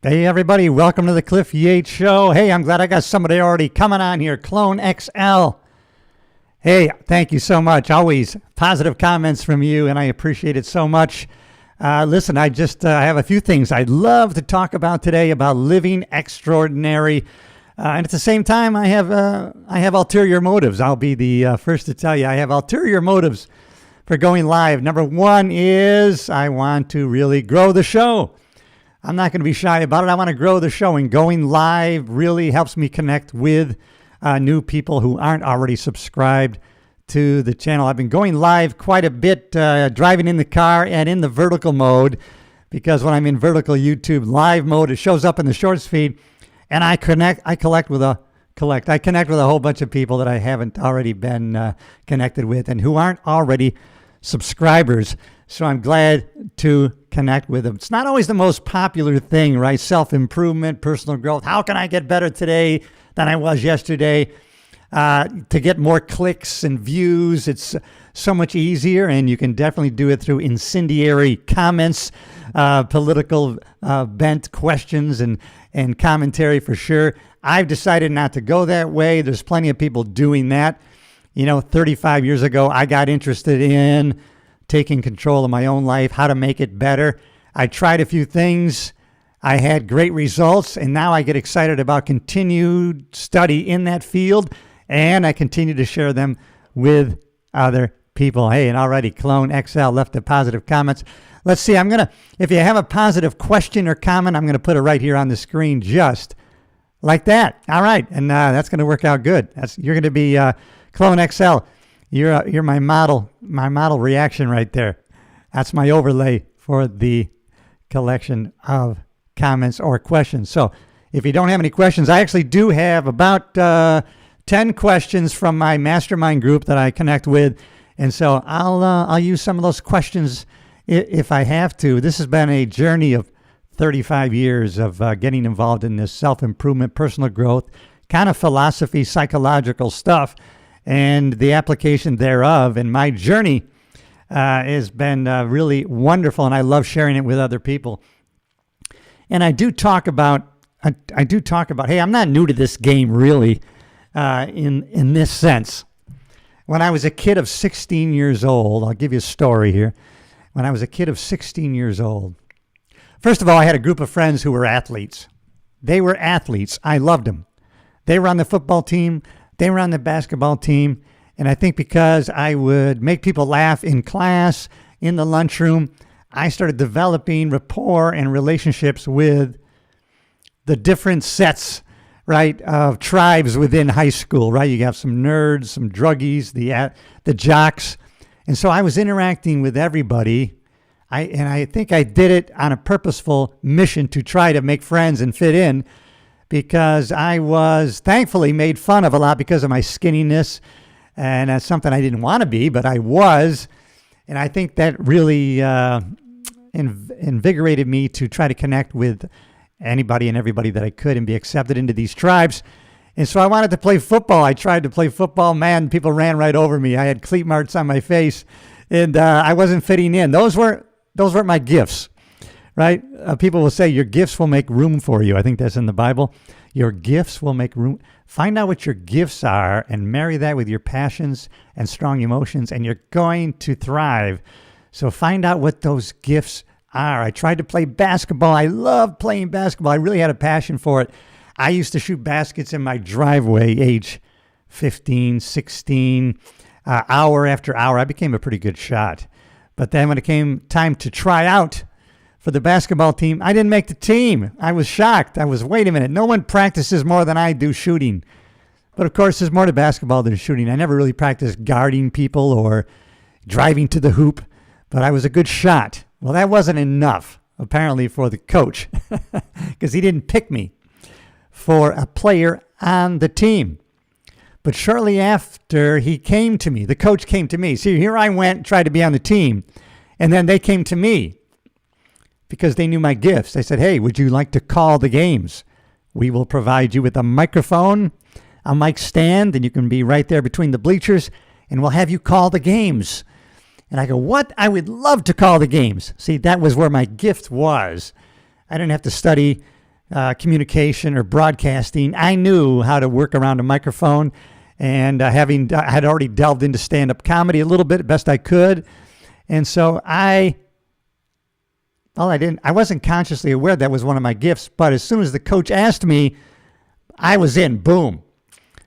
Hey everybody, welcome to the Cliff Yates Show. Hey, I'm glad I got somebody already coming on here, Clone XL. Hey, thank you so much. Always positive comments from you, and I appreciate it so much. Listen, I have a few things I'd love to talk about today about living extraordinary. And at the same time, I have ulterior motives. I'll be the first to tell you I have ulterior motives for going live. Number one is I want to really grow the show. I'm not going to be shy about it. I want to grow the show, and going live really helps me connect with new people who aren't already subscribed to the channel. I've been going live quite a bit, driving in the car and in the vertical mode, because when I'm in vertical YouTube live mode, it shows up in the shorts feed, and I connect with a whole bunch of people that I haven't already been connected with and who aren't already subscribers. So I'm glad to connect with them. It's not always the most popular thing, right? Self-improvement, personal growth. How can I get better today than I was yesterday? To get more clicks and views, it's so much easier, and you can definitely do it through incendiary comments, political bent questions and commentary for sure. I've decided not to go that way. There's plenty of people doing that. 35 years ago, I got interested in taking control of my own life, how to make it better. I tried a few things. I had great results, and now I get excited about continued study in that field, and I continue to share them with other people. Hey, and already Clone XL left the positive comments. Let's see, if you have a positive question or comment, I'm going to put it right here on the screen just like that. All right, and that's going to work out good. You're going to be Clone XL. You're my model reaction right there. That's my overlay for the collection of comments or questions. So if you don't have any questions, I actually do have about 10 questions from my mastermind group that I connect with. And so I'll use some of those questions if I have to. This has been a journey of 35 years of getting involved in this self-improvement, personal growth, kind of philosophy, psychological stuff, and the application thereof. And my journey has been really wonderful, and I love sharing it with other people. And I do talk about, hey, I'm not new to this game really, in this sense. When I was a kid of 16 years old, I'll give you a story here. When I was a kid of 16 years old, first of all, I had a group of friends who were athletes. They were athletes. I loved them. They were on the football team. They were on the basketball team, and I think because I would make people laugh in class, in the lunchroom, I started developing rapport and relationships with the different sets, right, of tribes within high school, right? You have some nerds, some druggies, the jocks, and so I was interacting with everybody, and I think I did it on a purposeful mission to try to make friends and fit in, because I was thankfully made fun of a lot because of my skinniness, and that's something I didn't want to be, but I was. And I think that really invigorated me to try to connect with anybody and everybody that I could and be accepted into these tribes. And so I wanted to play football. I tried to play football. Man, people ran right over me. I had cleat marks on my face, and I wasn't fitting in. Those weren't my gifts. Right? People will say your gifts will make room for you. I think that's in the Bible. Your gifts will make room. Find out what your gifts are and marry that with your passions and strong emotions, and you're going to thrive. So find out what those gifts are. I tried to play basketball. I loved playing basketball. I really had a passion for it. I used to shoot baskets in my driveway, age 15, 16, hour after hour. I became a pretty good shot. But then when it came time to try out for the basketball team, I didn't make the team. I was shocked. Wait a minute, no one practices more than I do shooting. But of course, there's more to basketball than shooting. I never really practiced guarding people or driving to the hoop, but I was a good shot. Well, that wasn't enough, apparently, for the coach, because he didn't pick me for a player on the team. But shortly after, he came to me. The coach came to me. See, here I went, tried to be on the team, and then they came to me, because they knew my gifts. They said, hey, would you like to call the games? We will provide you with a microphone, a mic stand, and you can be right there between the bleachers, and we'll have you call the games. And I go, what? I would love to call the games. See, that was where my gift was. I didn't have to study communication or broadcasting, I knew how to work around a microphone. And I had already delved into stand-up comedy a little bit, best I could. And so I wasn't consciously aware that was one of my gifts, but as soon as the coach asked me, I was in, boom.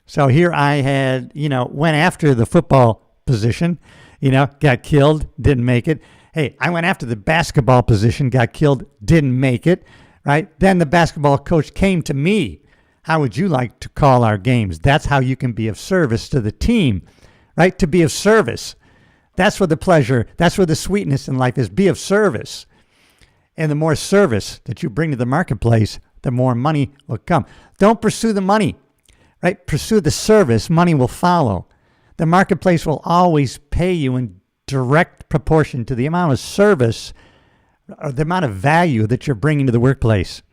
So here I had, went after the football position, got killed, didn't make it. Hey, I went after the basketball position, got killed, didn't make it, right? Then the basketball coach came to me. How would you like to call our games? That's how you can be of service to the team, right? To be of service. That's where the pleasure, that's where the sweetness in life is. Be of service. And the more service that you bring to the marketplace, the more money will come. Don't pursue the money, right? Pursue the service. Money will follow. The marketplace will always pay you in direct proportion to the amount of service or the amount of value that you're bringing to the workplace.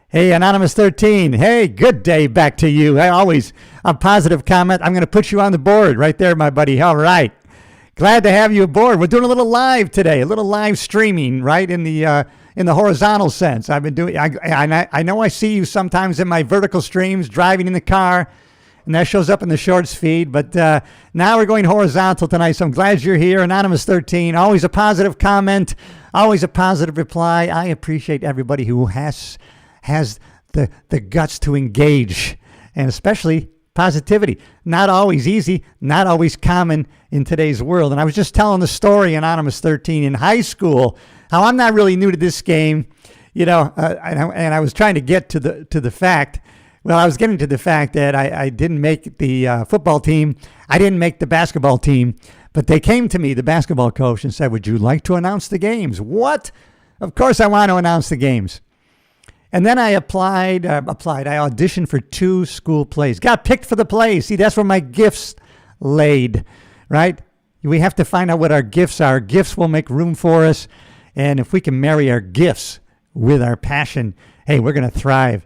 Hey, Anonymous 13. Hey, good day back to you. A positive comment. I'm going to put you on the board right there, my buddy. All right. Glad to have you aboard. We're doing a little live today, a little live streaming, right, in the horizontal sense. I've been doing. I know I see you sometimes in my vertical streams, driving in the car, and that shows up in the shorts feed. But now we're going horizontal tonight, so I'm glad you're here. Anonymous 13. Always a positive comment, always a positive reply. I appreciate everybody who has the guts to engage, and especially positivity. Not always easy, not always common in today's world. And I was just telling the story, Anonymous 13, in high school, how I'm not really new to this game, and I was trying to get to the fact. Well, I was getting to the fact that I didn't make the football team. I didn't make the basketball team, but they came to me, the basketball coach, and said, "Would you like to announce the games?" What? Of course I want to announce the games. And then I applied. I auditioned for 2 school plays. Got picked for the plays. See, that's where my gifts laid, right? We have to find out what our gifts are. Gifts will make room for us. And if we can marry our gifts with our passion, hey, we're going to thrive.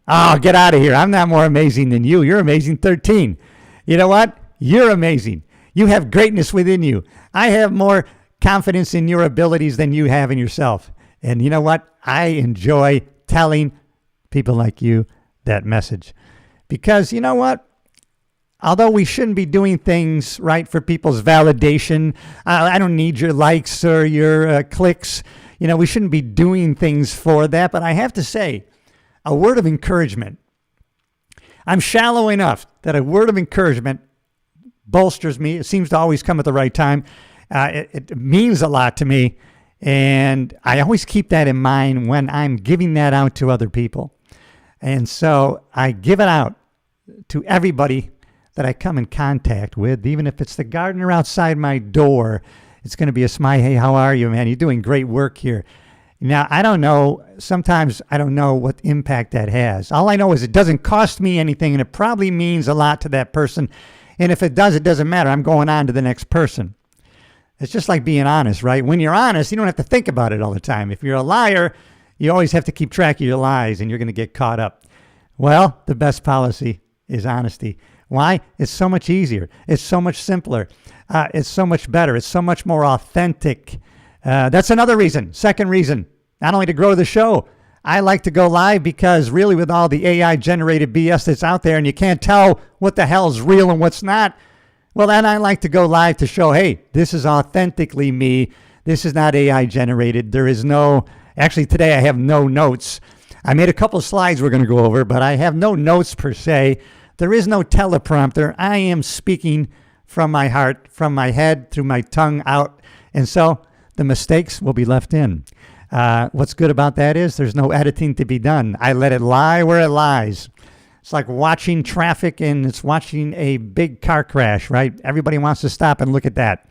Oh, get out of here. I'm not more amazing than you. You're amazing 13. You know what? You're amazing. You have greatness within you. I have more confidence in your abilities than you have in yourself. And you know what? I enjoy telling people like you that message. Because you know what? Although we shouldn't be doing things, right, for people's validation, I don't need your likes or your clicks. We shouldn't be doing things for that. But I have to say, a word of encouragement. I'm shallow enough that a word of encouragement bolsters me. It seems to always come at the right time. It means a lot to me. And I always keep that in mind when I'm giving that out to other people. And so I give it out to everybody that I come in contact with, even if it's the gardener outside my door. It's going to be a smile. Hey, how are you, man? You're doing great work here. Now, I don't know. Sometimes I don't know what impact that has. All I know is it doesn't cost me anything, and it probably means a lot to that person. And if it does, it doesn't matter. I'm going on to the next person. It's just like being honest, right? When you're honest, you don't have to think about it all the time. If you're a liar, you always have to keep track of your lies, and you're going to get caught up. Well, the best policy is honesty. Why? It's so much easier. It's so much simpler. It's so much better. It's so much more authentic. That's another reason. Second reason, not only to grow the show, I like to go live because really with all the AI-generated BS that's out there and you can't tell what the hell's real and what's not, well, then I like to go live to show, hey, this is authentically me. This is not AI generated. There is no, actually today I have no notes. I made a couple of slides we're going to go over, but I have no notes per se. There is no teleprompter. I am speaking from my heart, from my head, through my tongue out. And so the mistakes will be left in. What's good about that is there's no editing to be done. I let it lie where it lies. It's like watching traffic and it's watching a big car crash, right? Everybody wants to stop and look at that.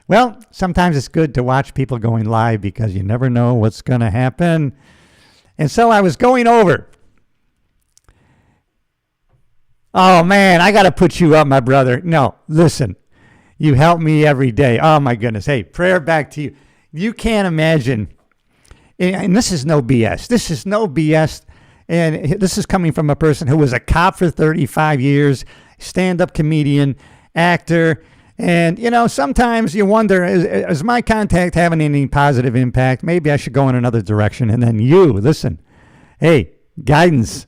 Well, sometimes it's good to watch people going live because you never know what's going to happen. And so I was going over. Oh, man, I got to put you up, my brother. No, listen, you help me every day. Oh, my goodness. Hey, prayer back to you. You can't imagine. And this is no BS. This is no BS. And this is coming from a person who was a cop for 35 years, stand-up comedian, actor. And, sometimes you wonder, is my contact having any positive impact? Maybe I should go in another direction. And then listen, Hey, guidance.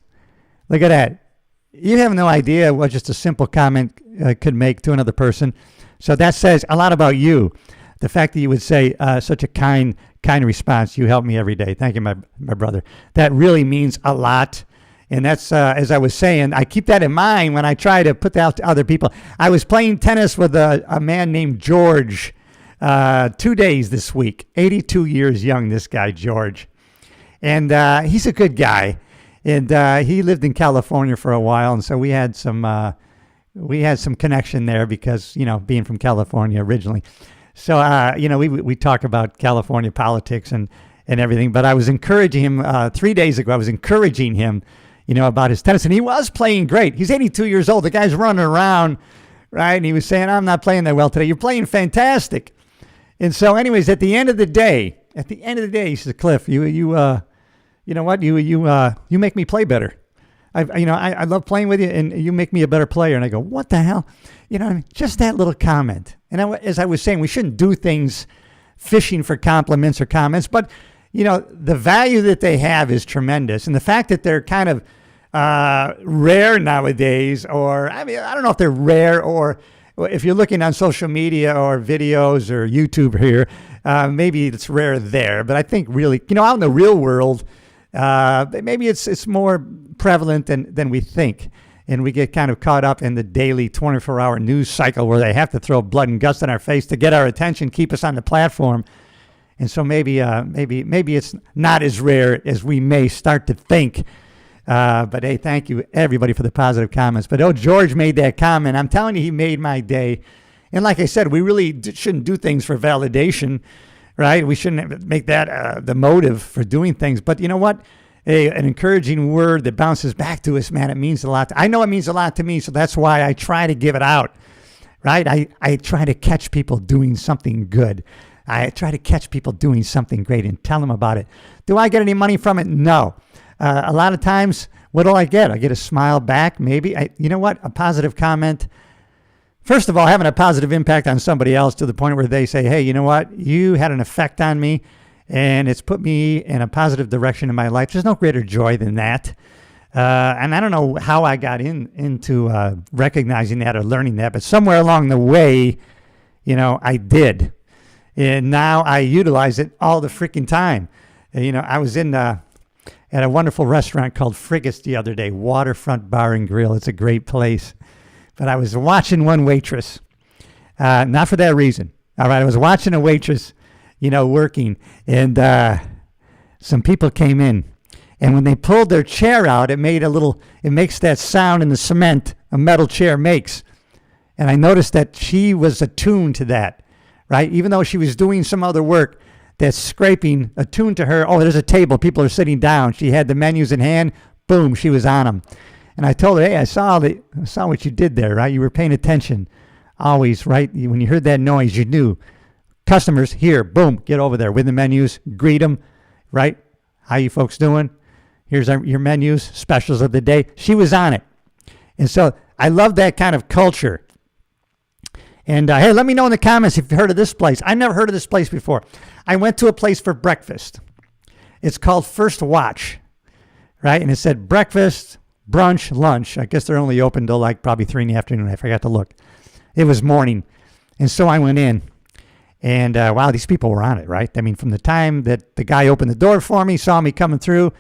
Look at that. You have no idea what just a simple comment could make to another person. So that says a lot about you. The fact that you would say such a kind response. You help me every day. Thank you, my brother. That really means a lot. And that's, as I was saying, I keep that in mind when I try to put that out to other people. I was playing tennis with a man named George 2 days this week. 82 years young, this guy, George. And he's a good guy. And he lived in California for a while. And so we had some connection there because, being from California originally. So, we talk about California politics and everything. But I was encouraging him 3 days ago. I was encouraging him about his tennis. And he was playing great. He's 82 years old. The guy's running around, right? And he was saying, I'm not playing that well today. You're playing fantastic. And so anyways, at the end of the day, he says, Cliff, you know what? You make me play better. I love playing with you, and you make me a better player. And I go, what the hell? Just that little comment. And as I was saying, we shouldn't do things fishing for compliments or comments, but the value that they have is tremendous. And the fact that they're kind of rare nowadays, or I don't know if they're rare, or if you're looking on social media or videos or YouTube here, maybe it's rare there. But I think really, out in the real world, maybe it's more prevalent than we think. And we get kind of caught up in the daily 24-hour news cycle where they have to throw blood and guts in our face to get our attention, keep us on the platform. And so maybe it's not as rare as we may start to think. But hey, thank you everybody for the positive comments. But George made that comment. I'm telling you, he made my day. And like I said, we really shouldn't do things for validation, right? We shouldn't make that the motive for doing things. But you know what? An encouraging word that bounces back to us, man, it means a lot. I know it means a lot to me, so that's why I try to give it out, right? I try to catch people doing something good. I try to catch people doing something great and tell them about it. Do I get any money from it? No. A lot of times, what do I get? I get a smile back, maybe. You know what? A positive comment. First of all, having a positive impact on somebody else to the point where they say, hey, you know what? You had an effect on me, and it's put me in a positive direction in my life. There's no greater joy than that. And I don't know how I got into recognizing that or learning that, but somewhere along the way, I did. And now I utilize it all the freaking time. I was at a wonderful restaurant called Frigga's the other day, Waterfront Bar and Grill. It's a great place. But I was watching one waitress, not for that reason. All right, I was watching a waitress, working, and some people came in. And when they pulled their chair out, it makes that sound in the cement a metal chair makes. And I noticed that she was attuned to that. Right? Even though she was doing some other work, that scraping attuned to her. Oh, there's a table. People are sitting down. She had the menus in hand. Boom, she was on them. And I told her, hey, I saw what you did there, right? You were paying attention always, right? When you heard that noise, you knew. Customers, here, boom, get over there with the menus, greet them, right? How you folks doing? Here's your menus, specials of the day. She was on it. And so I love that kind of culture. And hey, let me know in the comments if you've heard of this place. I never heard of this place before. I went to a place for breakfast. It's called First Watch, right? And it said breakfast, brunch, lunch. I guess they're only open till like probably 3 in the afternoon. I forgot to look. It was morning. And so I went in. And wow, these people were on it, right? I mean, from the time that the guy opened the door for me, saw me coming through,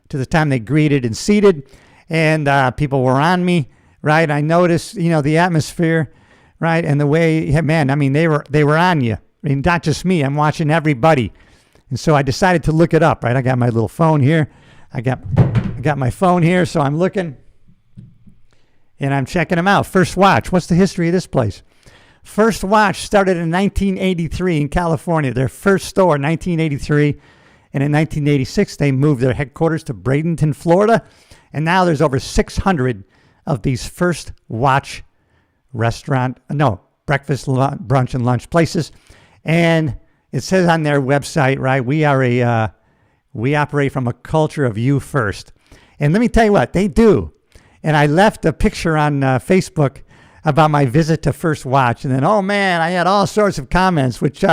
to the time they greeted and seated. And people were on me, right? I noticed, the atmosphere. Right, and the way, man, I mean, they were on you. I mean, not just me. I'm watching everybody, and so I decided to look it up. Right, I got my little phone here. I got my phone here, so I'm looking, and I'm checking them out. First Watch. What's the history of this place? First Watch started in 1983 in California. Their first store, 1983, and in 1986 they moved their headquarters to Bradenton, Florida, and now there's over 600 of these First Watch breakfast, brunch, and lunch places. And it says on their website, right, we operate from a culture of you first. And let me tell you what, they do. And I left a picture on Facebook about my visit to First Watch. And then, oh man, I had all sorts of comments, which,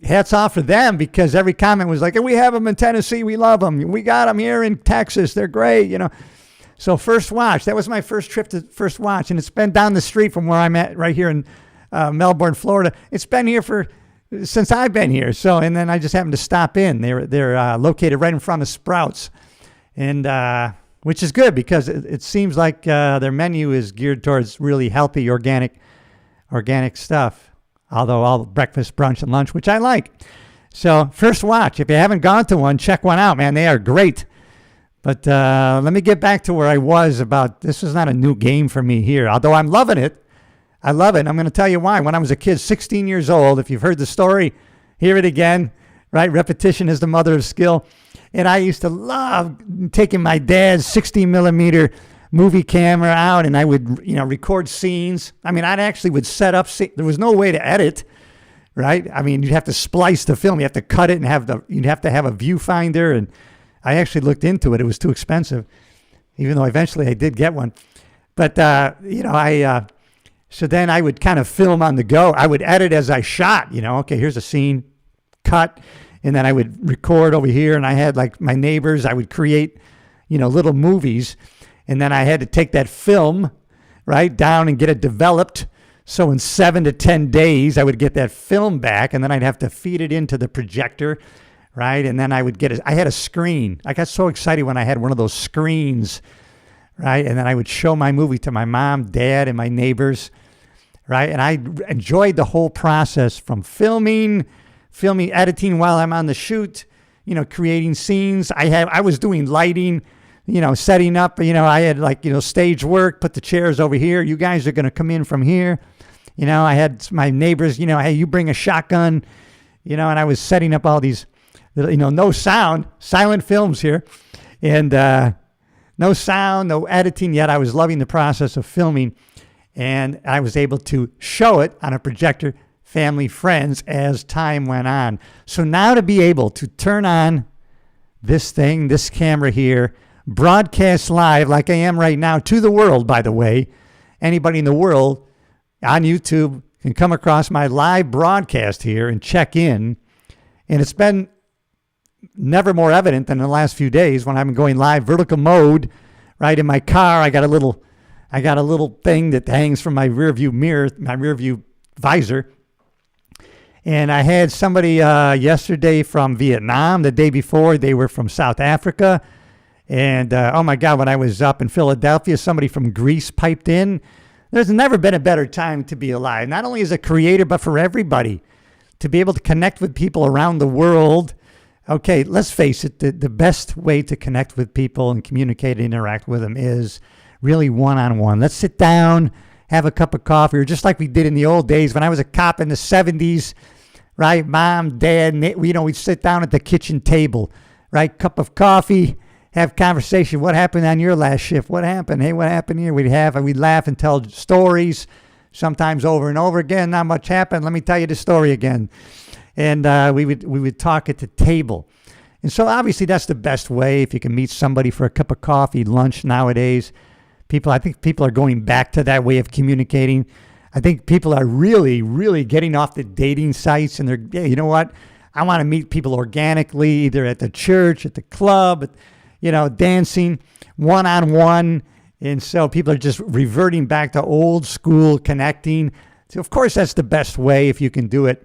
hats off for them, because every comment was like, "We have them in Tennessee. We love them. We got them here in Texas. They're great." So First Watch, that was my first trip to First Watch, and it's been down the street from where I'm at right here in Melbourne, Florida. It's been here since I've been here. So, and then I just happened to stop in. They're located right in front of Sprouts, and which is good, because it seems like their menu is geared towards really healthy, organic stuff. Although all breakfast, brunch, and lunch, which I like. So First Watch, if you haven't gone to one, check one out, man. They are great. But let me get back to where I was about, this is not a new game for me here, although I'm loving it. I love it. I'm going to tell you why. When I was a kid, 16 years old, if you've heard the story, hear it again, right? Repetition is the mother of skill. And I used to love taking my dad's 60 millimeter movie camera out, and I would, record scenes. I mean, I actually would set up, there was no way to edit, right? I mean, you'd have to splice the film. You have to cut it, and you'd have to have a viewfinder. And I actually looked into it. It was too expensive, even though eventually I did get one. But, so then I would kind of film on the go. I would edit as I shot, okay, here's a scene, cut. And then I would record over here, and I had like my neighbors. I would create, little movies. And then I had to take that film right down and get it developed. So in 7 to 10 days, I would get that film back, and then I'd have to feed it into the projector, right? And then I would I had a screen. I got so excited when I had one of those screens, right? And then I would show my movie to my mom, dad, and my neighbors, right? And I enjoyed the whole process, from filming, editing while I'm on the shoot, creating scenes. I was doing lighting, setting up, I had stage work, put the chairs over here. You guys are going to come in from here. I had my neighbors, hey, you bring a shotgun, and I was setting up all these, no sound, silent films here, and no sound, no editing yet. I was loving the process of filming, and I was able to show it on a projector, family, friends, as time went on. So now to be able to turn on this camera here, broadcast live like I am right now to the world, by the way. Anybody in the world on YouTube can come across my live broadcast here and check in. And it's been never more evident than in the last few days when I'm going live vertical mode, right? In my car, I got a little thing that hangs from my rear view mirror, my rear view visor. And I had somebody yesterday from Vietnam. The day before, they were from South Africa. And, oh my God, when I was up in Philadelphia, somebody from Greece piped in. There's never been a better time to be alive, not only as a creator, but for everybody, to be able to connect with people around the world. Okay, let's face it, the best way to connect with people and communicate and interact with them is really one-on-one. Let's sit down, have a cup of coffee, or just like we did in the old days when I was a cop in the 70s, right? Mom, dad, we'd sit down at the kitchen table, right? Cup of coffee, have conversation. What happened on your last shift? What happened? Hey, what happened here? We'd laugh and tell stories, sometimes over and over again. Not much happened. Let me tell you the story again. And we would talk at the table. And so obviously that's the best way, if you can meet somebody for a cup of coffee, lunch nowadays. I think people are going back to that way of communicating. I think people are really, really getting off the dating sites, and they're, you know what? I want to meet people organically, either at the church, at the club, dancing one-on-one. And so people are just reverting back to old school connecting. So of course, that's the best way if you can do it.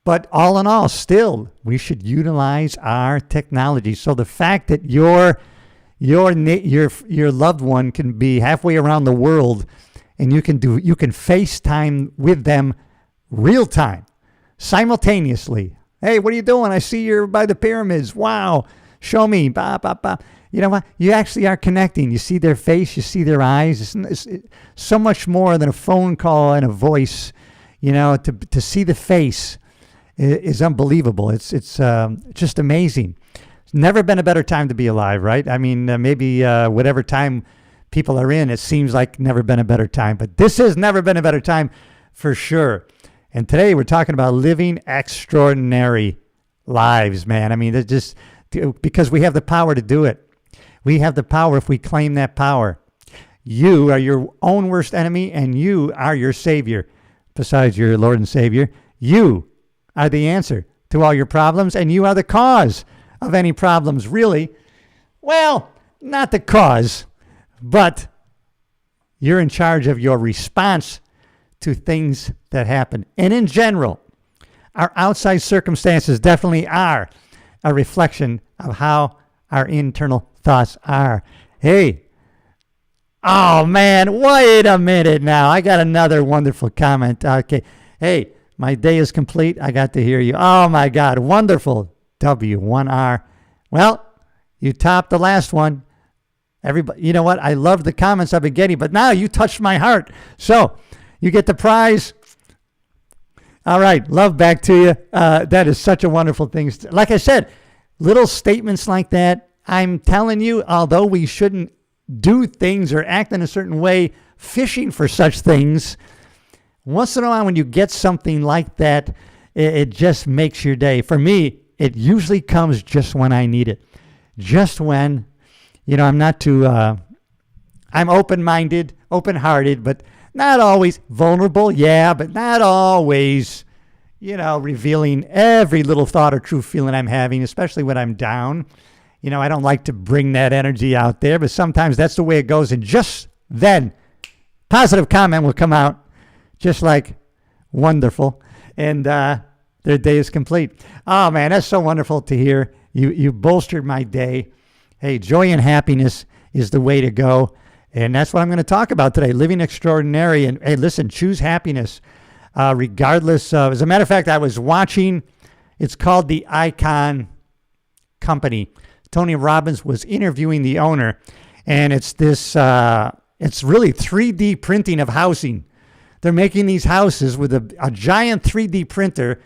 But all in all, still, we should utilize our technology. So the fact that your loved one can be halfway around the world, and you can FaceTime with them real time, simultaneously. Hey, what are you doing? I see you're by the pyramids. Wow. Show me. Bah, bah, bah. You know what? You actually are connecting. You see their face. You see their eyes. It's so much more than a phone call and a voice. To see the face is unbelievable. It's just amazing. It's never been a better time to be alive, right? I mean, maybe whatever time people are in, it seems like never been a better time. But this has never been a better time for sure. And today we're talking about living extraordinary lives, man. I mean, it's just because we have the power to do it. We have the power if we claim that power. You are your own worst enemy, and you are your savior. Besides your Lord and Savior, you are the answer. to all your problems, and you are the cause of any problems, really. Well, not the cause, but you're in charge of your response to things that happen. And in general, our outside circumstances definitely are a reflection of how our internal thoughts are. Hey, oh man, wait a minute now. I got another wonderful comment. Okay. Hey, my day is complete. I got to hear you. Oh my God, wonderful. W1R. Well, you topped the last one. Everybody, you know what? I love the comments I've been getting, but now you touched my heart. So you get the prize. All right, love back to you. That is such a wonderful thing. Like I said, little statements like that, I'm telling you, although we shouldn't do things or act in a certain way, fishing for such things, once in a while when you get something like that, it just makes your day. For me, it usually comes just when I need it. Just when, I'm not too, I'm open-minded, open-hearted, but not always vulnerable, yeah, but not always, revealing every little thought or true feeling I'm having, especially when I'm down. I don't like to bring that energy out there, but sometimes that's the way it goes. And just then, positive comment will come out just like wonderful. And their day is complete. Oh, man, that's so wonderful to hear. You bolstered my day. Hey, joy and happiness is the way to go. And that's what I'm going to talk about today, living extraordinary. And hey, listen, choose happiness regardless of, as a matter of fact, I was watching, it's called the Icon Company. Tony Robbins was interviewing the owner, and it's this, it's really 3D printing of housing. They're making these houses with a giant 3D printer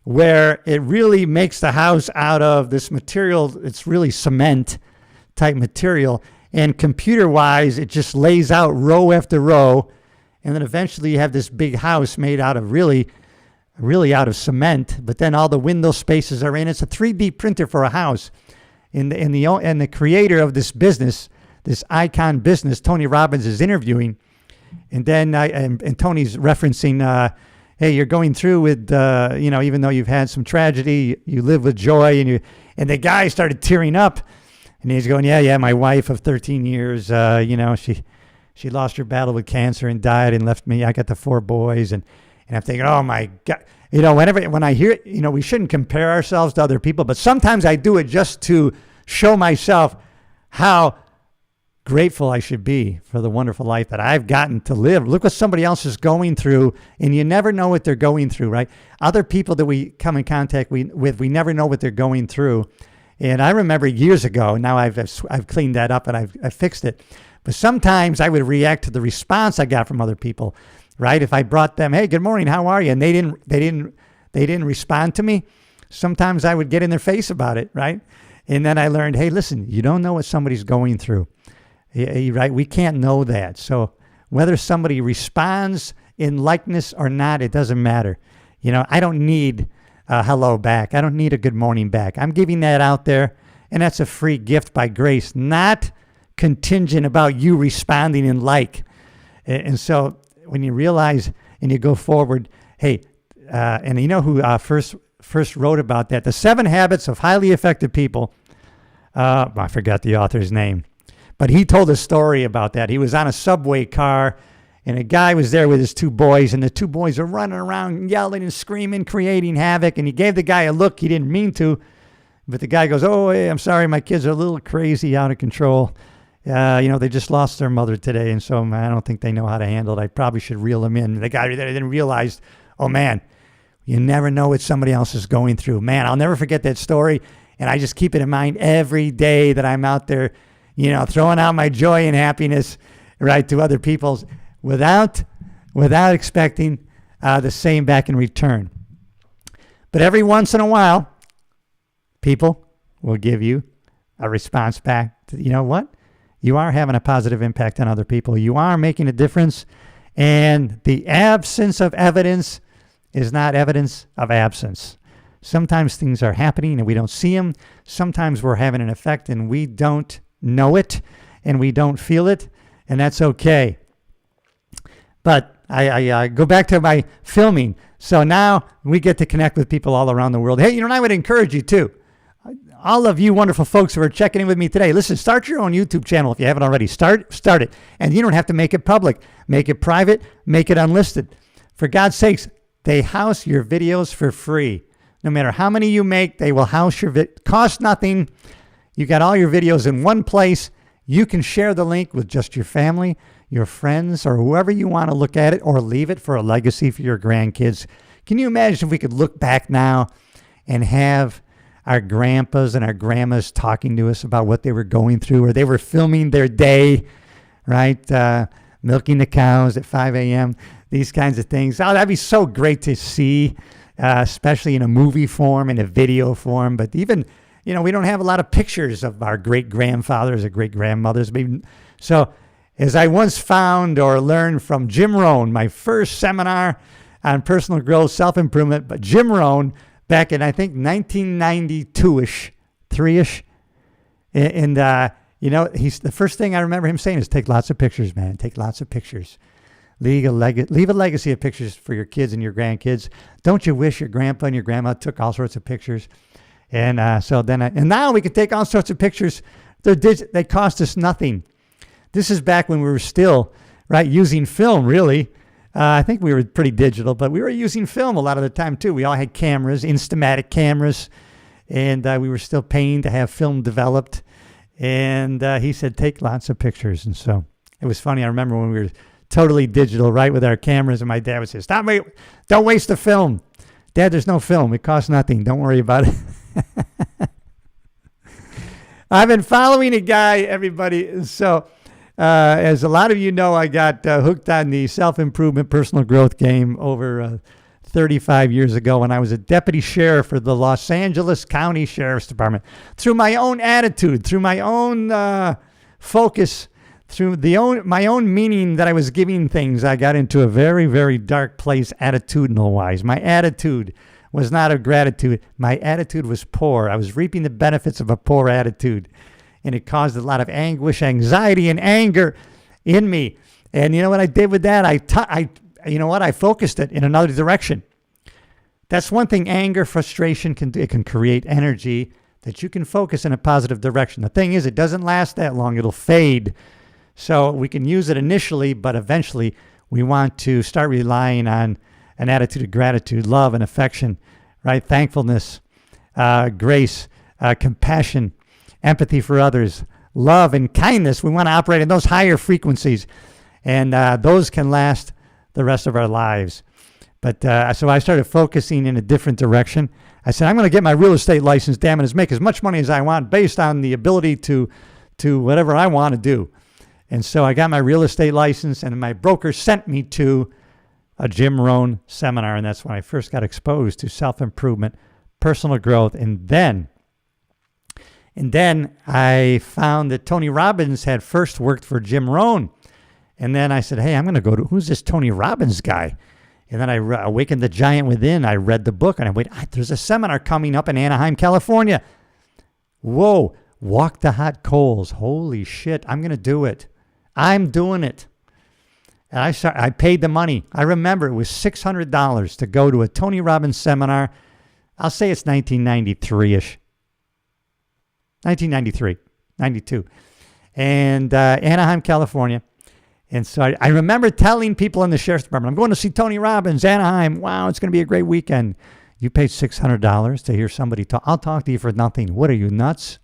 where it really makes the house out of this material. It's really cement type material. And computer-wise, it just lays out row after row. And then eventually you have this big house made out of really out of cement. But then all the window spaces are in. It's a 3D printer for a house. And the creator of this business, this Icon business, Tony Robbins is interviewing. And then and Tony's referencing, hey, you're going through with, even though you've had some tragedy, you live with joy. And the guy started tearing up. And he's going, yeah, my wife of 13 years, she lost her battle with cancer and died and left me. I got the 4 boys. And I'm thinking, oh, my God. When I hear it, we shouldn't compare ourselves to other people. But sometimes I do it just to show myself how grateful I should be for the wonderful life that I've gotten to live. Look what somebody else is going through, and you never know what they're going through, right? Other people that we come in contact with, we never know what they're going through. And I remember years ago, now I've cleaned that up and I've fixed it. But sometimes I would react to the response I got from other people, right? If I brought them, hey, good morning, how are you? And they didn't respond to me. Sometimes I would get in their face about it, right? And then I learned, hey, listen, you don't know what somebody's going through, right? We can't know that. So whether somebody responds in likeness or not, it doesn't matter. I don't need hello back. I don't need a good morning back. I'm giving that out there, and that's a free gift by grace, not contingent about you responding in like. And so when you realize and you go forward, hey, and you know who first wrote about that? The 7 Habits of Highly Effective People. I forgot the author's name, but he told a story about that. He was on a subway car, and a guy was there with his 2 boys, and the 2 boys are running around yelling and screaming, creating havoc. And he gave the guy a look he didn't mean to, but the guy goes, oh, hey, I'm sorry, my kids are a little crazy, out of control. They just lost their mother today, and so I don't think they know how to handle it. I probably should reel them in. The guy didn't realize, oh, man, you never know what somebody else is going through. Man, I'll never forget that story, and I just keep it in mind every day that I'm out there, throwing out my joy and happiness, right, to other people's without expecting the same back in return. But every once in a while, people will give you a response back to, you know what? You are having a positive impact on other people. You are making a difference. And the absence of evidence is not evidence of absence. Sometimes things are happening and we don't see them. Sometimes we're having an effect and we don't know it and we don't feel it. And that's okay. But I go back to my filming. So now we get to connect with people all around the world. Hey, and I would encourage you too. All of you wonderful folks who are checking in with me today, listen, start your own YouTube channel if you haven't already. Start it. And you don't have to make it public. Make it private. Make it unlisted. For God's sakes, they house your videos for free. No matter how many you make, they will house your cost nothing. You got all your videos in one place. You can share the link with just your family, your friends, or whoever you want to look at it, or leave it for a legacy for your grandkids. Can you imagine if we could look back now and have our grandpas and our grandmas talking to us about what they were going through, or they were filming their day, right? Milking the cows at 5 a.m., these kinds of things. Oh, that'd be so great to see, especially in a movie form, in a video form. But even, we don't have a lot of pictures of our great-grandfathers or great-grandmothers. So as I once found or learned from Jim Rohn, my first seminar on personal growth, self-improvement, but Jim Rohn, back in, I think, 1992-ish, 3-ish. And he's the first thing I remember him saying is take lots of pictures, man. Take lots of pictures. Leave a legacy of pictures for your kids and your grandkids. Don't you wish your grandpa and your grandma took all sorts of pictures? And and now we can take all sorts of pictures. They cost us nothing. This is back when we were still, right, using film, really. I think we were pretty digital, but we were using film a lot of the time, too. We all had cameras, Instamatic cameras, and we were still paying to have film developed. And he said, take lots of pictures. And so it was funny. I remember when we were totally digital, right, with our cameras, and my dad would say, don't waste the film. Dad, there's no film. It costs nothing. Don't worry about it. I've been following a guy, everybody. So as a lot of you know, I got hooked on the self-improvement personal growth game over 35 years ago when I was a deputy sheriff for the Los Angeles County Sheriff's Department. Through my own attitude, through my own focus, through my own meaning that I was giving things, I got into a very, very dark place attitudinal-wise. My attitude was not of gratitude. My attitude was poor. I was reaping the benefits of a poor attitude. And it caused a lot of anguish, anxiety, and anger in me. And you know what I did with that? I focused it in another direction. That's one thing anger, frustration can do. It can create energy that you can focus in a positive direction. The thing is, it doesn't last that long. It'll fade. So we can use it initially, but eventually we want to start relying on an attitude of gratitude, love, and affection, right? Thankfulness, grace, compassion, empathy for others, love, and kindness. We want to operate in those higher frequencies, and those can last the rest of our lives. But so I started focusing in a different direction. I said, I'm going to get my real estate license, damn it, make as much money as I want based on the ability to whatever I want to do. And so I got my real estate license, and my broker sent me to a Jim Rohn seminar, and that's when I first got exposed to self-improvement, personal growth, and then I found that Tony Robbins had first worked for Jim Rohn. And then I said, hey, I'm going to go to, who's this Tony Robbins guy? And then I awakened the giant within. I read the book, and I went, there's a seminar coming up in Anaheim, California. Whoa, walk the hot coals. Holy shit, I'm going to do it. I'm doing it. And I paid the money. I remember it was $600 to go to a Tony Robbins seminar. I'll say it's 1993-ish. 1993, 92. And Anaheim, California. And so I remember telling people in the sheriff's department, I'm going to see Tony Robbins, Anaheim. Wow, it's going to be a great weekend. You paid $600 to hear somebody talk. I'll talk to you for nothing. What are you, nuts?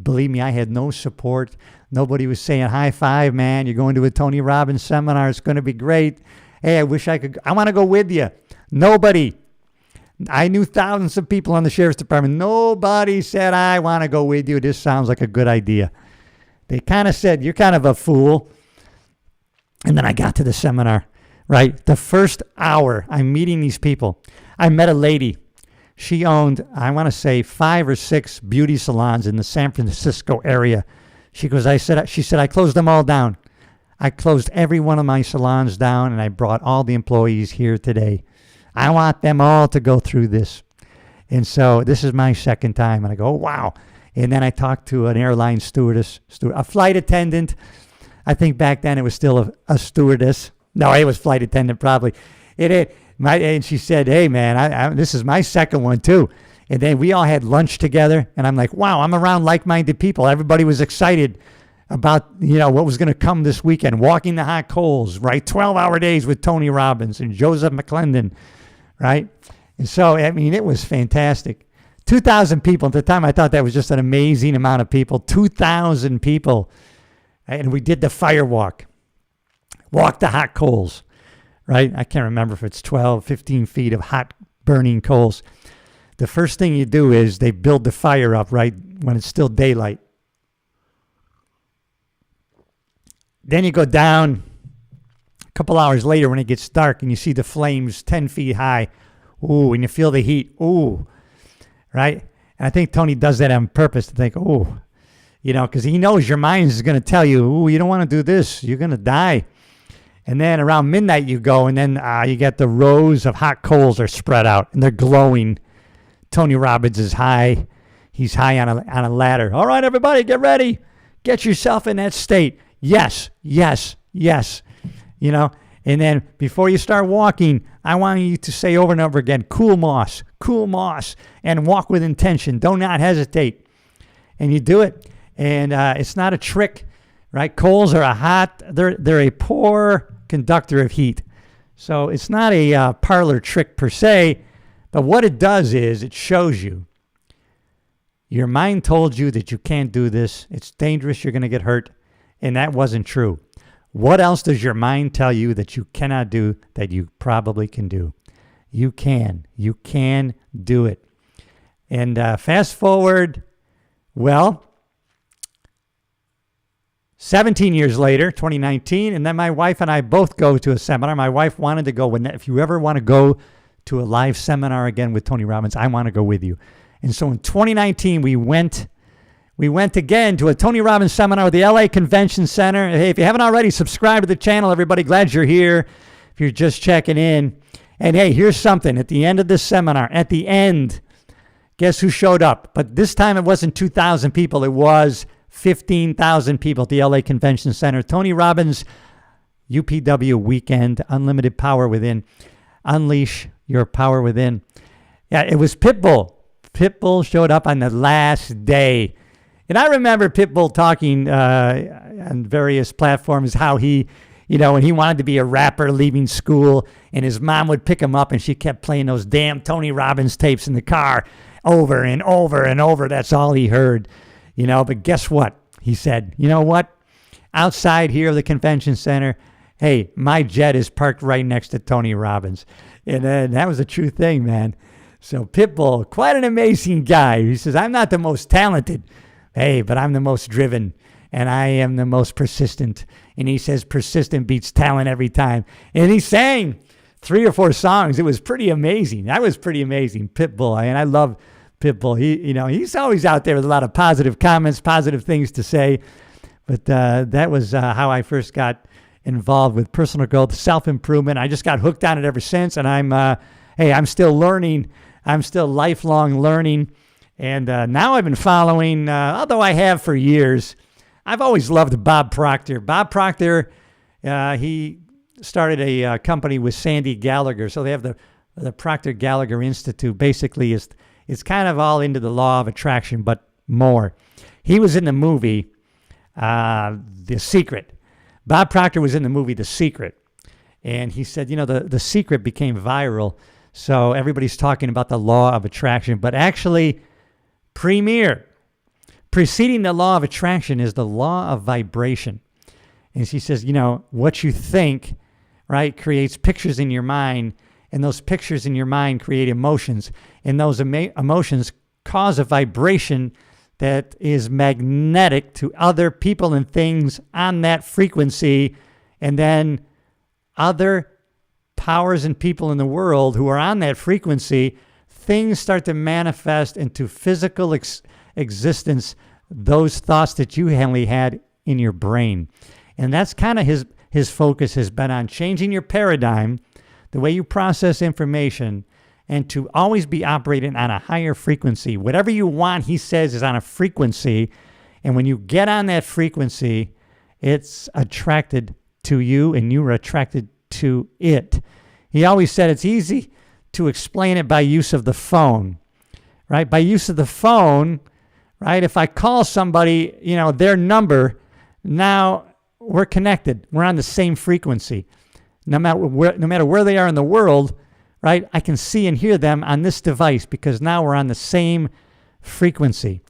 Believe me, I had no support. Nobody was saying, high five, man. You're going to a Tony Robbins seminar. It's going to be great. Hey, I wish I could. I want to go with you. Nobody. I knew thousands of people on the sheriff's department. Nobody said, I want to go with you. This sounds like a good idea. They kind of said, you're kind of a fool. And then I got to the seminar, right? The first hour, I'm meeting these people. I met a lady. She owned, I want to say, 5 or 6 beauty salons in the San Francisco area. She said, I closed them all down. I closed every one of my salons down, and I brought all the employees here today. I want them all to go through this. And so this is my second time. And I go, oh, wow. And then I talked to an airline stewardess, a flight attendant. I think back then it was still a stewardess, No, it was flight attendant probably. And she said, hey, man, this is my second one too. And then we all had lunch together. And I'm like, wow, I'm around like-minded people. Everybody was excited about, what was going to come this weekend. Walking the hot coals, right? 12-hour days with Tony Robbins and Joseph McClendon, right? And so, it was fantastic. 2,000 people. At the time, I thought that was just an amazing amount of people. 2,000 people. And we did the fire walk. Walk the hot coals, right? I can't remember if it's 12, 15 feet of hot burning coals. The first thing you do is they build the fire up, right, when it's still daylight. Then you go down a couple hours later when it gets dark and you see the flames 10 feet high. Ooh, and you feel the heat. Ooh, right? And I think Tony does that on purpose to think, ooh, because he knows your mind is going to tell you, ooh, you don't want to do this. You're going to die. And then around midnight you go, and then you get the rows of hot coals are spread out, and they're glowing. Tony Robbins is high. He's high on a ladder. All right, everybody, get ready. Get yourself in that state. Yes, yes, yes. And then before you start walking, I want you to say over and over again, cool moss, and walk with intention. Do not hesitate. And you do it. And it's not a trick, right? Coals are they're a poor conductor of heat. So it's not a parlor trick per se, but what it does is it shows you. Your mind told you that you can't do this. It's dangerous. You're going to get hurt. And that wasn't true. What else does your mind tell you that you cannot do that you probably can do? You can. You can do it. And fast forward, 17 years later, 2019, and then my wife and I both go to a seminar. My wife wanted to go. If you ever want to go to a live seminar again with Tony Robbins, I want to go with you. And so in 2019, we went again to a Tony Robbins seminar at the LA Convention Center. Hey, if you haven't already, subscribe to the channel, everybody. Glad you're here. If you're just checking in. And hey, here's something. At the end of this seminar, guess who showed up? But this time it wasn't 2,000 people. It was 15,000 people at the LA Convention Center. Tony Robbins, UPW weekend, Unlimited Power Within. Unleash your power within. Yeah, it was Pitbull. Pitbull showed up on the last day. And I remember Pitbull talking on various platforms how he, when he wanted to be a rapper leaving school, and his mom would pick him up and she kept playing those damn Tony Robbins tapes in the car over and over and over. That's all he heard, But guess what? He said, you know what? Outside here of the convention center, hey, my jet is parked right next to Tony Robbins. And that was a true thing, man. So Pitbull, quite an amazing guy. He says, I'm not the most talented. Hey, but I'm the most driven, and I am the most persistent. And he says persistent beats talent every time. And he sang 3 or 4 songs. It was pretty amazing. That was pretty amazing. Pitbull, and I love Pitbull. He's always out there with a lot of positive comments, positive things to say. But that was how I first got involved with personal growth, self-improvement. I just got hooked on it ever since, and I'm still learning. I'm still lifelong learning. And now I've been following, although I have for years, I've always loved Bob Proctor. Bob Proctor, he started a company with Sandy Gallagher. So they have the Proctor Gallagher Institute. Basically, it's kind of all into the law of attraction, but more. He was in the movie The Secret. Bob Proctor was in the movie The Secret. And he said, the Secret became viral. So everybody's talking about the law of attraction. But actually, preceding the law of attraction is the law of vibration. And she says, what you think, right, creates pictures in your mind, and those pictures in your mind create emotions, and those emotions cause a vibration that is magnetic to other people and things on that frequency, and then other powers and people in the world who are on that frequency, things start to manifest into physical existence, those thoughts that you only had in your brain. And that's kind of his focus has been on changing your paradigm, the way you process information, and to always be operating on a higher frequency. Whatever you want, he says, is on a frequency. And when you get on that frequency, it's attracted to you, and you are attracted to it. He always said it's easy to explain it by use of the phone, right? By use of the phone, right? If I call somebody, their number, now we're connected. We're on the same frequency. No matter where they are in the world, right? I can see and hear them on this device because now we're on the same frequency.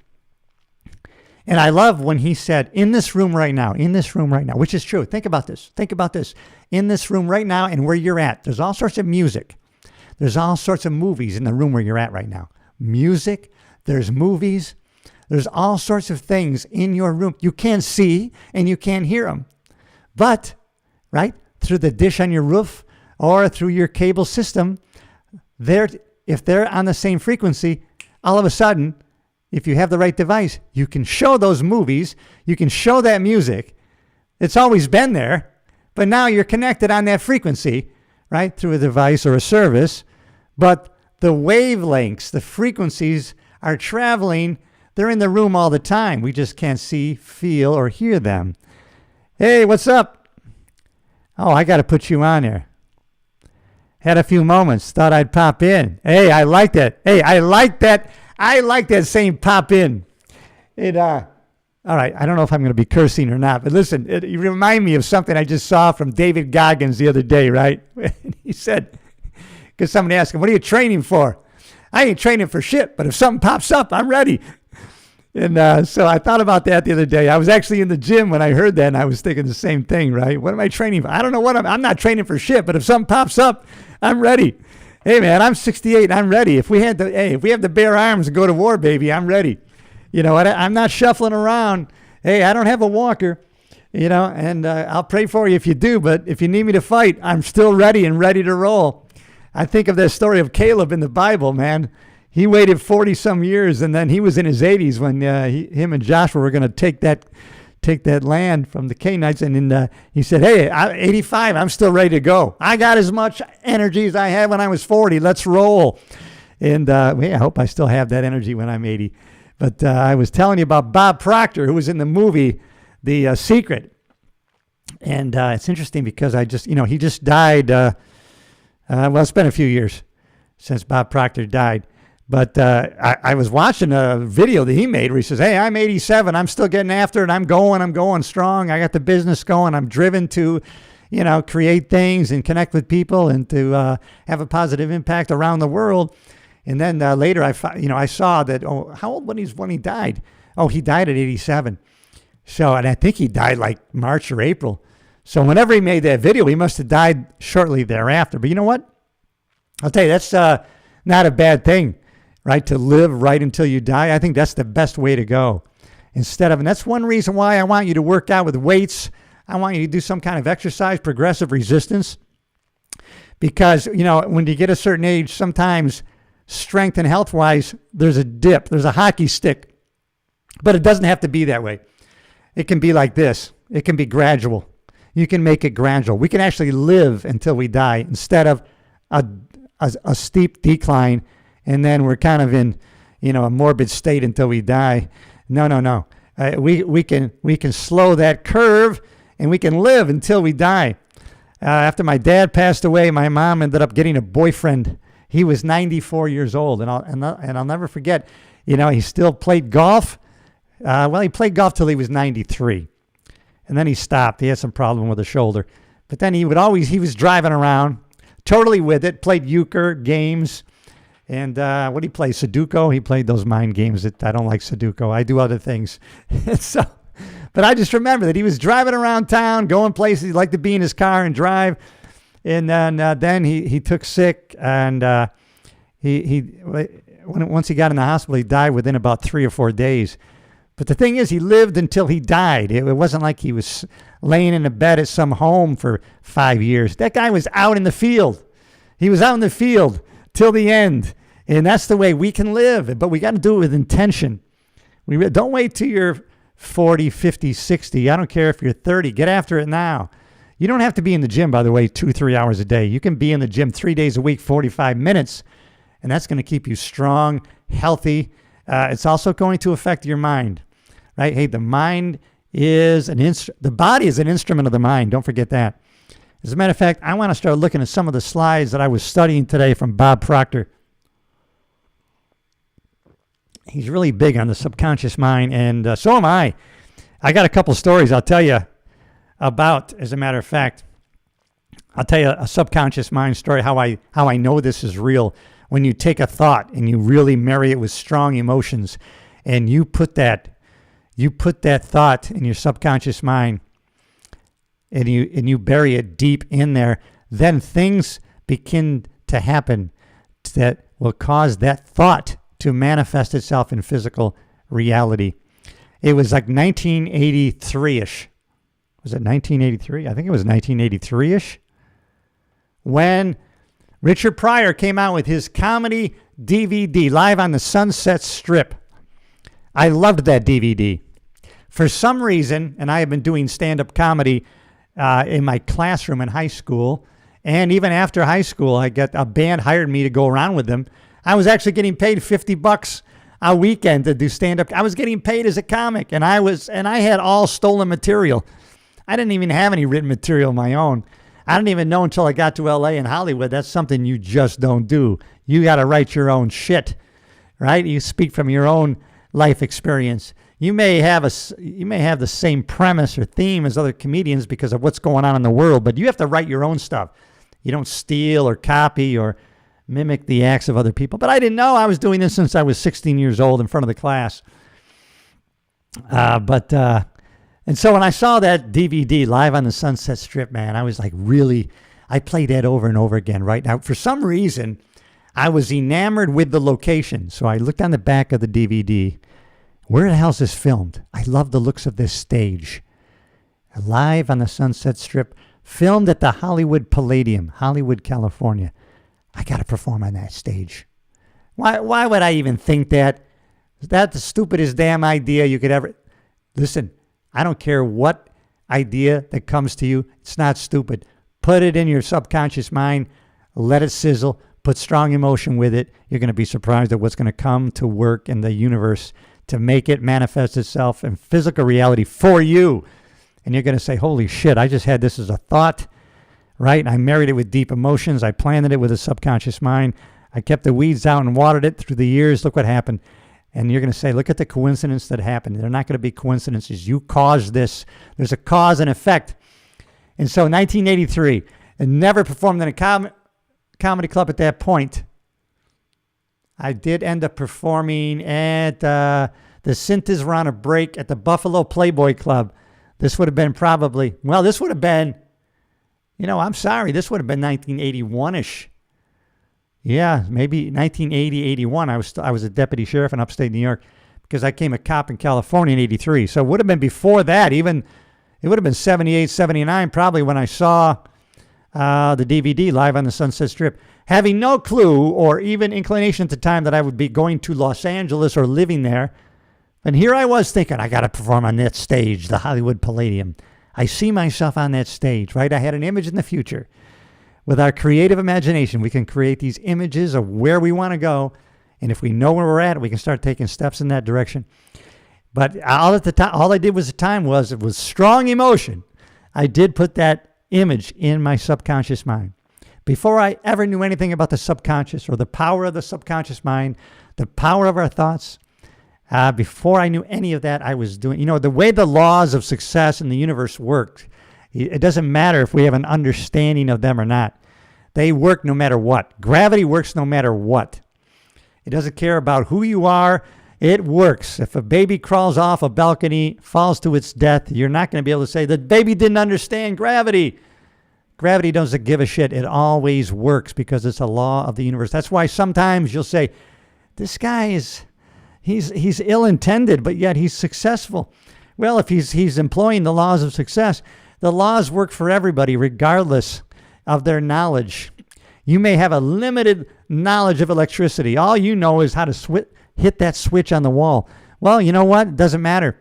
And I love when he said, in this room right now, which is true. Think about this. In this room right now and where you're at, there's all sorts of music. There's all sorts of movies in the room where you're at right now. Music, there's movies, there's all sorts of things in your room. You can't see and you can't hear them. But, right, through the dish on your roof or through your cable system, if they're on the same frequency, all of a sudden, if you have the right device, you can show those movies, you can show that music. It's always been there, but now you're connected on that frequency, right, through a device or a service. But the wavelengths, the frequencies are traveling. They're in the room all the time. We just can't see, feel, or hear them. Hey, what's up? Oh, I got to put you on there. Had a few moments. Thought I'd pop in. Hey, I like that. I like that saying pop in. All right, I don't know if I'm going to be cursing or not, but listen, you remind me of something I just saw from David Goggins the other day, right? He said, because somebody asked him, what are you training for? I ain't training for shit, but if something pops up, I'm ready. And so I thought about that the other day. I was actually in the gym when I heard that, and I was thinking the same thing, right? What am I training for? I don't know what I'm not training for shit, but if something pops up, I'm ready. Hey, man, I'm 68. I'm ready. If we have the bare arms and go to war, baby, I'm ready. I'm not shuffling around. Hey, I don't have a walker, and I'll pray for you if you do. But if you need me to fight, I'm still ready and ready to roll. I think of that story of Caleb in the Bible, man. He waited 40 some years, and then he was in his 80s when him and Joshua were going to take that land from the Canaanites. And he said, hey, I'm 85. I'm still ready to go. I got as much energy as I had when I was 40. Let's roll. And I hope I still have that energy when I'm 80. But I was telling you about Bob Proctor, who was in the movie The Secret. And it's interesting because he just died. It's been a few years since Bob Proctor died. But I was watching a video that he made where he says, hey, I'm 87. I'm still getting after it. I'm going strong. I got the business going. I'm driven to, create things and connect with people and to have a positive impact around the world. And then later I saw that, how old was he when he died? Oh, he died at 87. So, and I think he died like March or April. So whenever he made that video, he must have died shortly thereafter. But you know what? I'll tell you, that's not a bad thing, right? To live right until you die. I think that's the best way to go. And that's one reason why I want you to work out with weights. I want you to do some kind of exercise, progressive resistance. Because, when you get a certain age, sometimes strength and health-wise, there's a dip. There's a hockey stick. But it doesn't have to be that way. It can be like this. It can be gradual. You can make it gradual. We can actually live until we die instead of a steep decline, and then we're kind of in, a morbid state until we die. No. We can slow that curve, and we can live until we die. After my dad passed away, my mom ended up getting a boyfriend. He was 94 years old, and I'll never forget. He still played golf. He played golf till he was 93, and then he stopped. He had some problem with the shoulder, but then he was driving around, totally with it. Played euchre games, and what did he play? Sudoku. He played those mind games. I don't like Sudoku. I do other things. But I just remember that he was driving around town, going places. He liked to be in his car and drive. And then he took sick, and once he got in the hospital, he died within about 3 or 4 days. But the thing is, he lived until he died. It wasn't like he was laying in a bed at some home for 5 years. That guy was out in the field. He was out in the field till the end. And that's the way we can live. But we got to do it with intention. Don't wait till you're 40, 50, 60. I don't care if you're 30. Get after it now. You don't have to be in the gym, by the way, 2-3 hours a day. You can be in the gym 3 days a week, 45 minutes, and that's going to keep you strong, healthy. It's also going to affect your mind, right? Hey, the body is an instrument of the mind. Don't forget that. As a matter of fact, I want to start looking at some of the slides that I was studying today from Bob Proctor. He's really big on the subconscious mind, and so am I. I got a couple stories I'll tell you about, as a matter of fact. I'll tell you a subconscious mind story, how I know this is real. When you take a thought and you really marry it with strong emotions, and you put that thought in your subconscious mind, and you bury it deep in there, then things begin to happen that will cause that thought to manifest itself in physical reality. It was like 1983-ish. Was it 1983? I think it was 1983-ish. When Richard Pryor came out with his comedy DVD, Live on the Sunset Strip. I loved that DVD. For some reason, and I have been doing stand-up comedy in my classroom in high school, and even after high school, a band hired me to go around with them. I was actually getting paid $50 a weekend to do stand-up. I was getting paid as a comic, and I had all stolen material. I didn't even have any written material of my own. I didn't even know until I got to LA and Hollywood. That's something you just don't do. You got to write your own shit, right? You speak from your own life experience. You may have the same premise or theme as other comedians because of what's going on in the world, but you have to write your own stuff. You don't steal or copy or mimic the acts of other people. But I didn't know I was doing this since I was 16 years old in front of the class. And so when I saw that DVD, Live on the Sunset Strip, man, I was like I played that over and over again, right? Now, for some reason, I was enamored with the location. So I looked on the back of the DVD. Where the hell is this filmed? I love the looks of this stage. Live on the Sunset Strip, filmed at the Hollywood Palladium, Hollywood, California. I got to perform on that stage. Why would I even think that? That's the stupidest damn idea you could ever... Listen, I don't care what idea that comes to you. It's not stupid. Put it in your subconscious mind. Let it sizzle. Put strong emotion with it. You're going to be surprised at what's going to come to work in the universe to make it manifest itself in physical reality for you. And you're going to say, holy shit, I just had this as a thought, right? I married it with deep emotions. I planted it with a subconscious mind. I kept the weeds out and watered it through the years. Look what happened. And you're going to say, look at the coincidence that happened. They're not going to be coincidences. You caused this. There's a cause and effect. And so 1983, I never performed in a comedy club at that point. I did end up performing at the Cintas were on a break at the Buffalo Playboy Club. This would have been this would have been, I'm sorry, this would have been 1981-ish. Yeah, maybe 1980, 81. I was a deputy sheriff in upstate New York because I became a cop in California in 83. So it would have been before that. Even it would have been 78, 79 probably when I saw the DVD Live on the Sunset Strip. Having no clue or even inclination at the time that I would be going to Los Angeles or living there. And here I was thinking, I got to perform on that stage, the Hollywood Palladium. I see myself on that stage, right? I had an image in the future. With our creative imagination, we can create these images of where we want to go. And if we know where we're at, we can start taking steps in that direction. But all I did was it was strong emotion. I did put that image in my subconscious mind. Before I ever knew anything about the subconscious or the power of the subconscious mind, the power of our thoughts, before I knew any of that, I was doing, the way the laws of success in the universe work. It doesn't matter if we have an understanding of them or not. They work no matter what. Gravity works no matter what. It doesn't care about who you are. It works. If a baby crawls off a balcony, falls to its death, you're not going to be able to say, the baby didn't understand gravity. Gravity doesn't give a shit. It always works because it's a law of the universe. That's why sometimes you'll say, this guy he's ill-intended, but yet he's successful. Well, if he's employing the laws of success, the laws work for everybody regardless of their knowledge. You may have a limited knowledge of electricity. All you know is how to hit that switch on the wall. Well, you know what? It doesn't matter.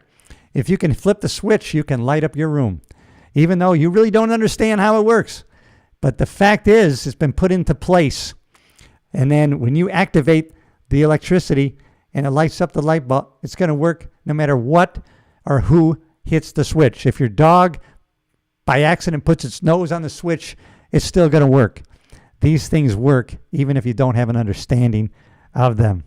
If you can flip the switch, you can light up your room, even though you really don't understand how it works. But the fact is, it's been put into place. And then when you activate the electricity and it lights up the light bulb, it's going to work no matter what or who hits the switch. If your dog by accident puts its nose on the switch, it's still going to work. These things work even if you don't have an understanding of them.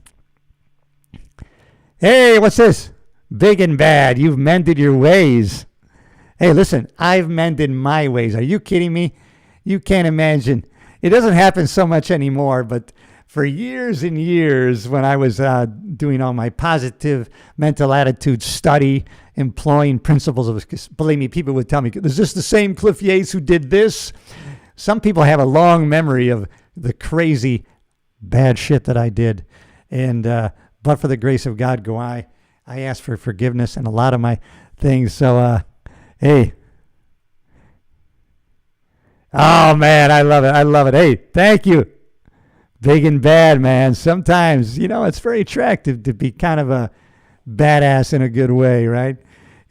Hey, what's this? Big and bad. You've mended your ways. Hey, listen, I've mended my ways. Are you kidding me? You can't imagine. It doesn't happen so much anymore, but for years and years when I was doing all my positive mental attitude study, employing principles of, believe me, people would tell me, is this the same Cliff Yates who did this? Some people have a long memory of the crazy bad shit that I did. And but for the grace of God go I ask for forgiveness and a lot of my things. So, hey. Oh, man, I love it. I love it. Hey, thank you. Big and bad, man. Sometimes, it's very attractive to be kind of a badass in a good way, right?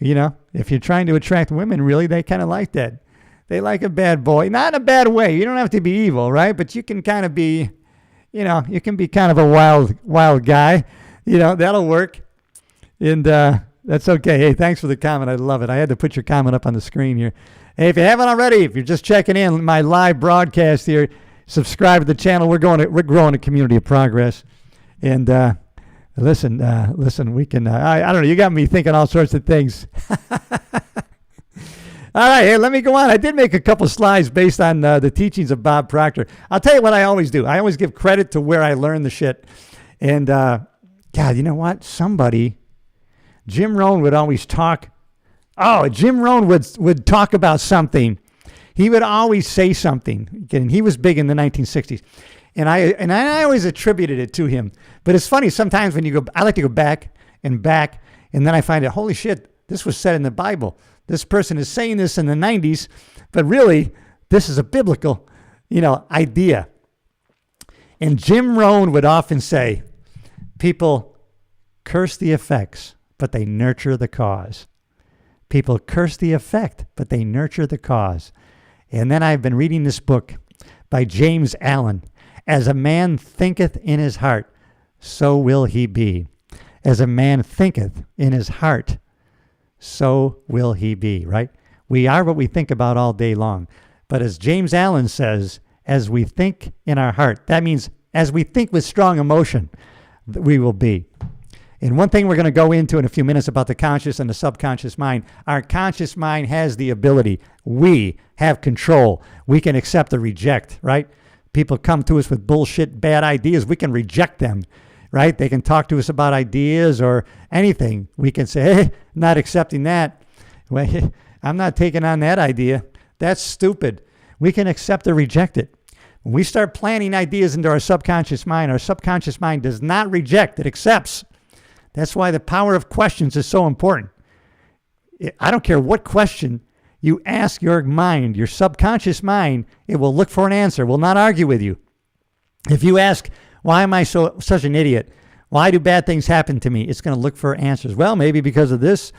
If you're trying to attract women, really, they kind of like that. They like a bad boy. Not in a bad way. You don't have to be evil, right? But you can kind of be, you can be kind of a wild guy. That'll work. And that's okay. Hey, thanks for the comment. I love it. I had to put your comment up on the screen here. Hey, if you haven't already, if you're just checking in, my live broadcast here, subscribe to the channel. We're growing a community of progress. And listen, we can, I don't know, you got me thinking all sorts of things. All right, hey, let me go on. I did make a couple slides based on the teachings of Bob Proctor. I'll tell you what I always do. I always give credit to where I learned the shit. And, God, you know what? Jim Rohn would always talk. Oh, Jim Rohn would talk about something. He would always say something. And he was big in the 1960s. And I always attributed it to him. But it's funny, sometimes when I like to go back, and then I find out, holy shit, this was said in the Bible. This person is saying this in the 90s, but really, this is a biblical, idea. And Jim Rohn would often say, people curse the effects, but they nurture the cause. People curse the effect, but they nurture the cause. And then I've been reading this book by James Allen. As a man thinketh in his heart, so will he be. As a man thinketh in his heart, so will he be, right? We are what we think about all day long. But as James Allen says, as we think in our heart, that means as we think with strong emotion, we will be. And one thing we're going to go into in a few minutes about the conscious and the subconscious mind, our conscious mind has the ability. We have control. We can accept or reject, right? People come to us with bullshit, bad ideas. We can reject them, right? They can talk to us about ideas or anything. We can say, hey, not accepting that. Well, I'm not taking on that idea. That's stupid. We can accept or reject it. When we start planting ideas into our subconscious mind does not reject, it accepts. That's why the power of questions is so important. I don't care what question you ask your mind, your subconscious mind, it will look for an answer, will not argue with you. If you ask, why am I such an idiot? Why do bad things happen to me? It's going to look for answers. Well, maybe because of this,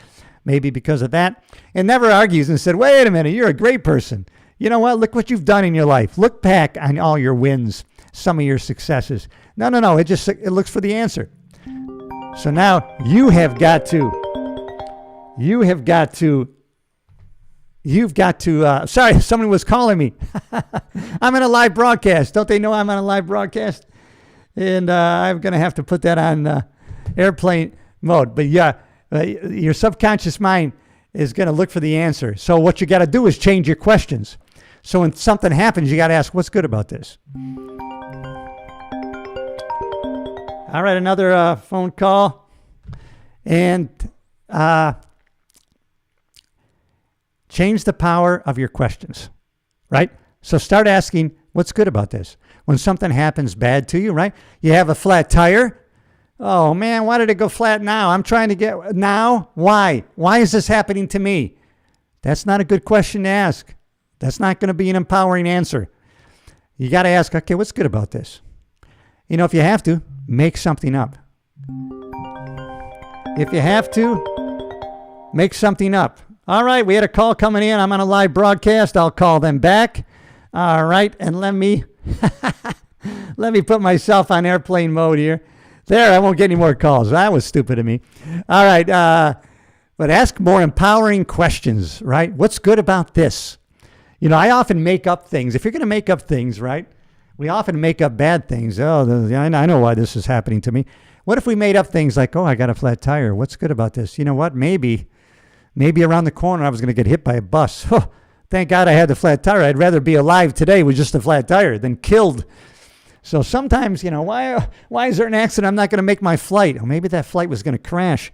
maybe because of that. It never argues and said, wait a minute, you're a great person. You know what? Look what you've done in your life. Look back on all your wins, some of your successes. No. It looks for the answer. So now you've got to, sorry, someone was calling me. I'm in a live broadcast. Don't they know I'm on a live broadcast? And I'm going to have to put that on airplane mode. But yeah, your subconscious mind is going to look for the answer. So what you got to do is change your questions. So when something happens, you got to ask, what's good about this? All right, another phone call. And change the power of your questions, right? So start asking, what's good about this? When something happens bad to you, right? You have a flat tire. Oh, man, why did it go flat now? I'm trying to get, now? Why? Why is this happening to me? That's not a good question to ask. That's not going to be an empowering answer. You got to ask, okay, what's good about this? If you have to, make something up. If you have to, make something up. All right, we had a call coming in. I'm on a live broadcast. I'll call them back. All right, and let me put myself on airplane mode here. There, I won't get any more calls. That was stupid of me. All right, But ask more empowering questions, right? What's good about this? You know, I often make up things. If you're going to make up things, right? We often make up bad things. Oh, I know why this is happening to me. What if we made up things like, oh, I got a flat tire. What's good about this? You know what? Maybe around the corner I was going to get hit by a bus. Oh, thank God I had the flat tire. I'd rather be alive today with just a flat tire than killed. So sometimes, you know, why is there an accident? I'm not going to make my flight. Or maybe that flight was going to crash.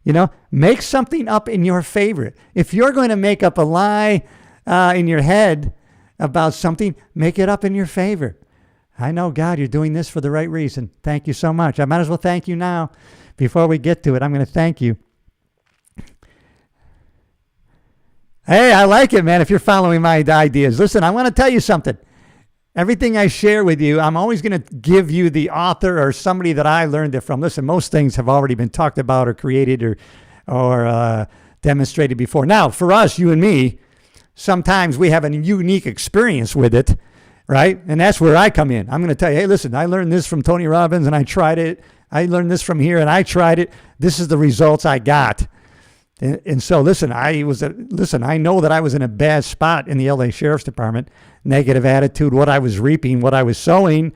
You know, make something up in your favor. If you're going to make up a lie in your head about something, make it up in your favor. I know, God, you're doing this for the right reason. Thank you so much. I might as well thank you now. Before we get to it, I'm going to thank you. Hey, I like it, man, if you're following my ideas. Listen, I want to tell you something. Everything I share with you, I'm always going to give you the author or somebody that I learned it from. Listen, most things have already been talked about or created or demonstrated before. Now, for us, you and me, sometimes we have a unique experience with it, right? And that's where I come in. I'm going to tell you, hey, listen, I learned this from Tony Robbins and I tried it. I learned this from here and I tried it. This is the results I got. And so, listen, I know that I was in a bad spot in the LA Sheriff's Department. Negative attitude, what I was reaping, what I was sowing.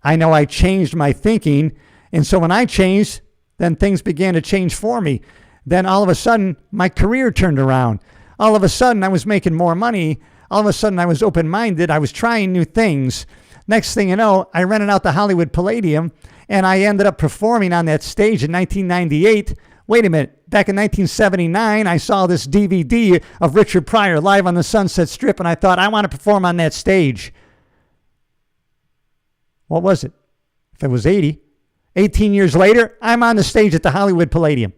I know I changed my thinking. And so when I changed, then things began to change for me. Then all of a sudden, my career turned around. All of a sudden, I was making more money. All of a sudden, I was open-minded. I was trying new things. Next thing you know, I rented out the Hollywood Palladium, and I ended up performing on that stage in 1998. Wait a minute. Back in 1979, I saw this DVD of Richard Pryor live on the Sunset Strip, and I thought, I want to perform on that stage. What was it? If it was 80, 18 years later, I'm on the stage at the Hollywood Palladium.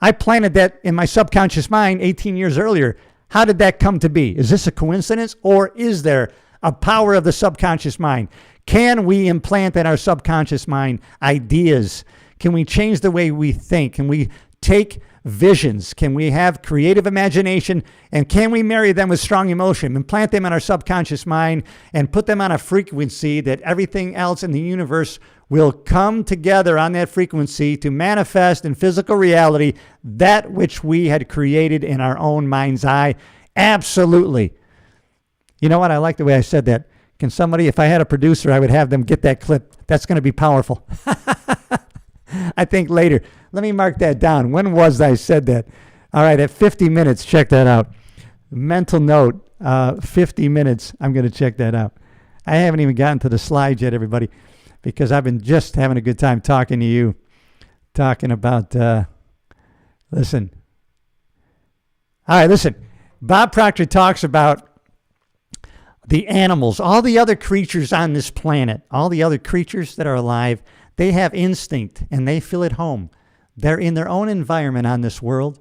I planted that in my subconscious mind 18 years earlier. How did that come to be? Is this a coincidence, or is there a power of the subconscious mind? Can we implant in our subconscious mind ideas? Can we change the way we think? Can we take visions? Can we have creative imagination? And can we marry them with strong emotion and plant them in our subconscious mind and put them on a frequency that everything else in the universe will come together on that frequency to manifest in physical reality that which we had created in our own mind's eye? Absolutely. You know what? I like the way I said that. Can somebody, if I had a producer, I would have them get that clip. That's going to be powerful. I think later. Let me mark that down. When was I said that? All right, at 50 minutes, check that out. Mental note, 50 minutes. I'm going to check that out. I haven't even gotten to the slides yet, everybody, because I've been just having a good time talking to you, talking about, listen. All right, listen. Bob Proctor talks about the animals, all the other creatures on this planet, all the other creatures that are alive. They have instinct, and they feel at home. They're in their own environment on this world.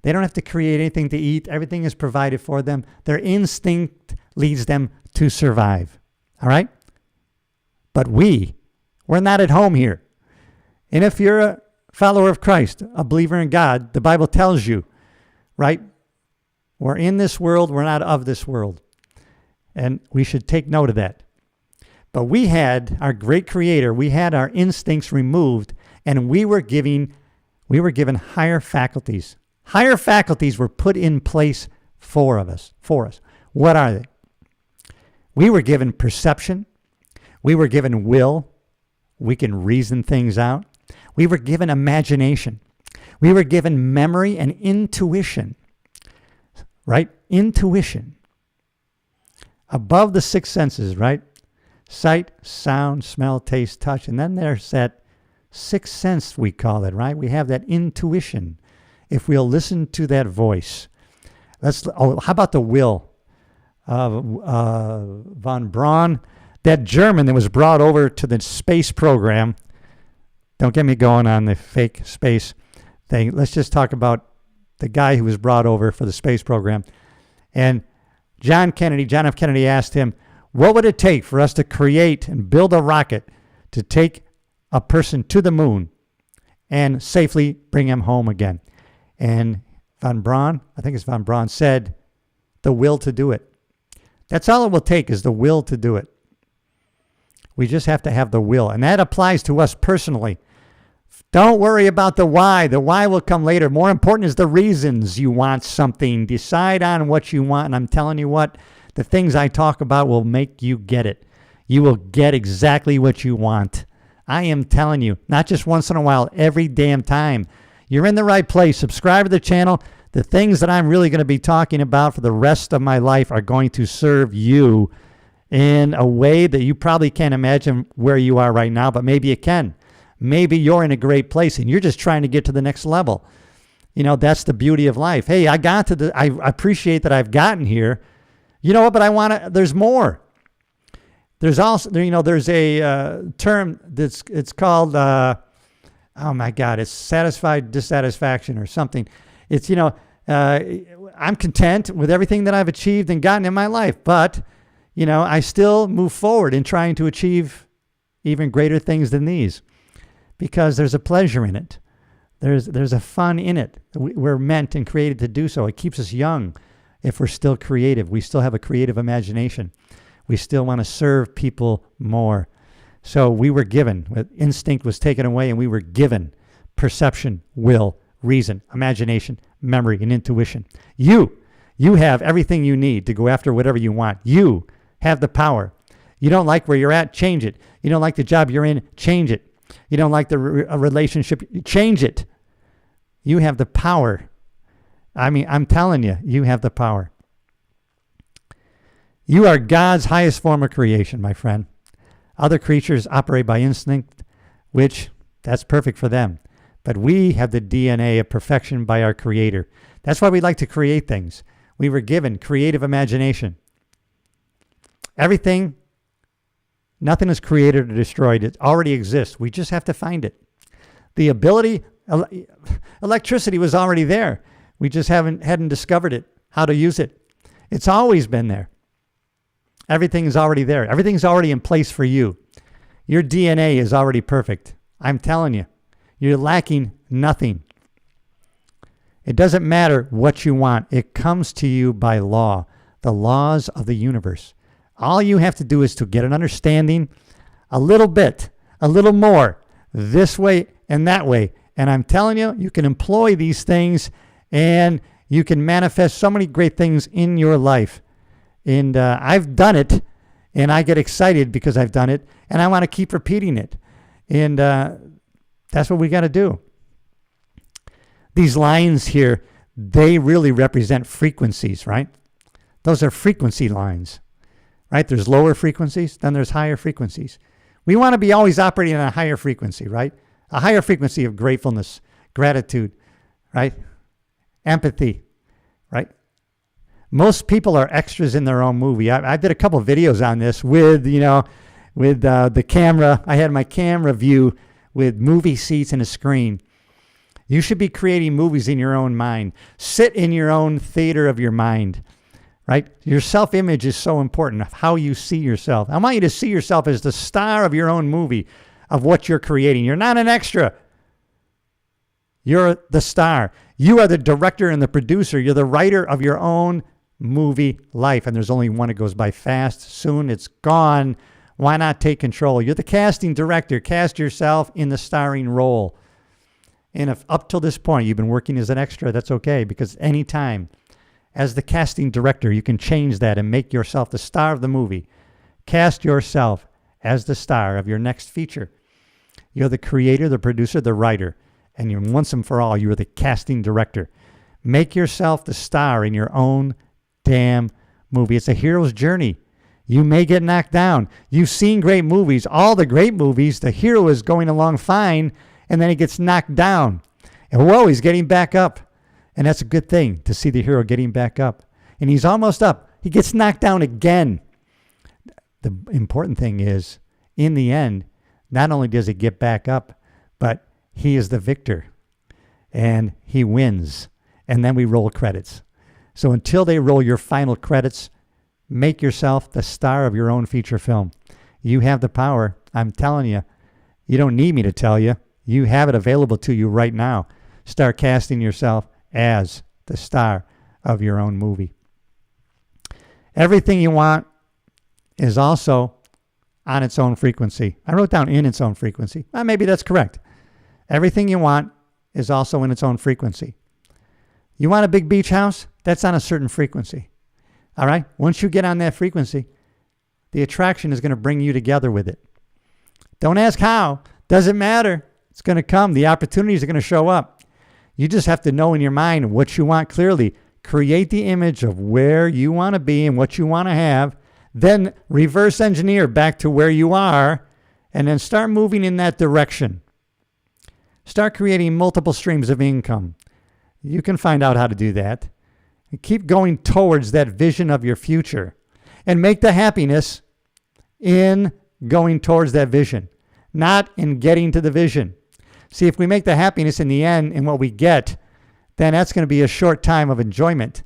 They don't have to create anything to eat. Everything is provided for them. Their instinct leads them to survive. All right? But we're not at home here. And if you're a follower of Christ, a believer in God, the Bible tells you, right? We're in this world. We're not of this world. And we should take note of that. But we had our great creator, we had our instincts removed, and we were given higher faculties. Higher faculties were put in place for us. What are they? We were given perception. We were given will. We can reason things out. We were given imagination. We were given memory and intuition. Right? Intuition. Above the six senses, right? Sight, sound, smell, taste, touch. And then there's that sixth sense, we call it, right? We have that intuition. If we'll listen to that voice. How about the will? Von Braun, that German that was brought over to the space program. Don't get me going on the fake space thing. Let's just talk about the guy who was brought over for the space program. And John F. Kennedy asked him, what would it take for us to create and build a rocket to take a person to the moon and safely bring him home again? And Von Braun, I think it's Von Braun, said, the will to do it. That's all it will take, is the will to do it. We just have to have the will. And that applies to us personally. Don't worry about the why. The why will come later. More important is the reasons you want something. Decide on what you want. And I'm telling you what, the things I talk about will make you get it. You will get exactly what you want. I am telling you, not just once in a while, every damn time. You're in the right place. Subscribe to the channel. The things that I'm really going to be talking about for the rest of my life are going to serve you in a way that you probably can't imagine where you are right now, but maybe you can. Maybe you're in a great place and you're just trying to get to the next level. You know, that's the beauty of life. Hey, I appreciate that I've gotten here. You know what, but there's more. There's also, there's a term it's called, oh my God, it's satisfied dissatisfaction or something. It's, I'm content with everything that I've achieved and gotten in my life, but, I still move forward in trying to achieve even greater things than these because there's a pleasure in it. There's a fun in it. We're meant and created to do so. It keeps us young if we're still creative. We still have a creative imagination. We still want to serve people more. So we were given, instinct was taken away, and we were given perception, will, reason, imagination, memory, and intuition. You have everything you need to go after whatever you want. You have the power. You don't like where you're at, change it. You don't like the job you're in, change it. You don't like the relationship, change it. You have the power. I mean, I'm telling you, you have the power. You are God's highest form of creation, my friend. Other creatures operate by instinct, which that's perfect for them. But we have the DNA of perfection by our Creator. That's why we like to create things. We were given creative imagination. Everything, nothing is created or destroyed. It already exists. We just have to find it. The ability, electricity was already there. We just hadn't discovered it, how to use it. It's always been there. Everything is already there. Everything's already in place for you. Your DNA is already perfect. I'm telling you, you're lacking nothing. It doesn't matter what you want. It comes to you by law, the laws of the universe. All you have to do is to get an understanding a little bit, a little more, this way and that way. And I'm telling you, you can employ these things and you can manifest so many great things in your life. And I've done it, and I get excited because I've done it, and I want to keep repeating it. And that's what we got to do. These lines here, they really represent frequencies, right? Those are frequency lines, right? There's lower frequencies, then there's higher frequencies. We want to be always operating on a higher frequency, right? A higher frequency of gratefulness, gratitude, right? Empathy, right? Most people are extras in their own movie. I did a couple of videos on this with the camera. I had my camera view with movie seats and a screen. You should be creating movies in your own mind. Sit in your own theater of your mind, right? Your self-image is so important, how you see yourself. I want you to see yourself as the star of your own movie, of what you're creating. You're not an extra. You're the star. You are the director and the producer. You're the writer of your own movie life, and there's only one. It goes by fast. Soon it's gone. Why not take control? You're the casting director. Cast yourself in the starring role. And if up till this point you've been working as an extra, that's okay, because anytime as the casting director you can change that and make yourself the star of the movie. Cast yourself as the star of your next feature. You're the creator, the producer, the writer, and you're once and for all, you're the casting director. Make yourself the star in your own damn movie. It's a hero's journey. You may get knocked down. You've seen great movies. All the great movies, the hero is going along fine, and then he gets knocked down. And whoa, he's getting back up. And that's a good thing, to see the hero getting back up. And he's almost up. He gets knocked down again. The important thing is, in the end, not only does he get back up, but he is the victor. And he wins. And then we roll credits. So until they roll your final credits, make yourself the star of your own feature film. You have the power. I'm telling you. You don't need me to tell you. You have it available to you right now. Start casting yourself as the star of your own movie. Everything you want is also on its own frequency. I wrote down in its own frequency. Well, maybe that's correct. Everything you want is also in its own frequency. You want a big beach house? That's on a certain frequency. All right? Once you get on that frequency, the attraction is going to bring you together with it. Don't ask how. Doesn't matter. It's going to come. The opportunities are going to show up. You just have to know in your mind what you want clearly. Create the image of where you want to be and what you want to have. Then reverse engineer back to where you are, and then start moving in that direction. Start creating multiple streams of income. You can find out how to do that. And keep going towards that vision of your future. And make the happiness in going towards that vision, not in getting to the vision. See, if we make the happiness in the end in what we get, then that's going to be a short time of enjoyment.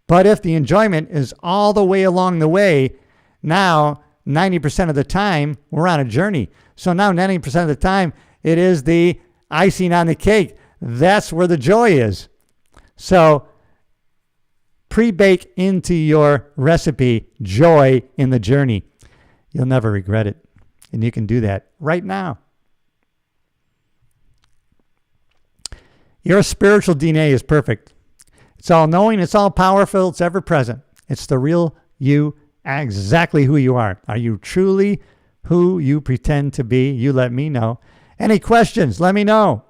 But if the enjoyment is all the way along the way, now 90% of the time we're on a journey. So now 90% of the time it is the icing on the cake. That's where the joy is. So pre-bake into your recipe joy in the journey. You'll never regret it. And you can do that right now. Your spiritual DNA is perfect. It's all knowing, it's all powerful, it's ever present. It's the real you, exactly who you are. Are you truly who you pretend to be? You let me know. Any questions? Let me know.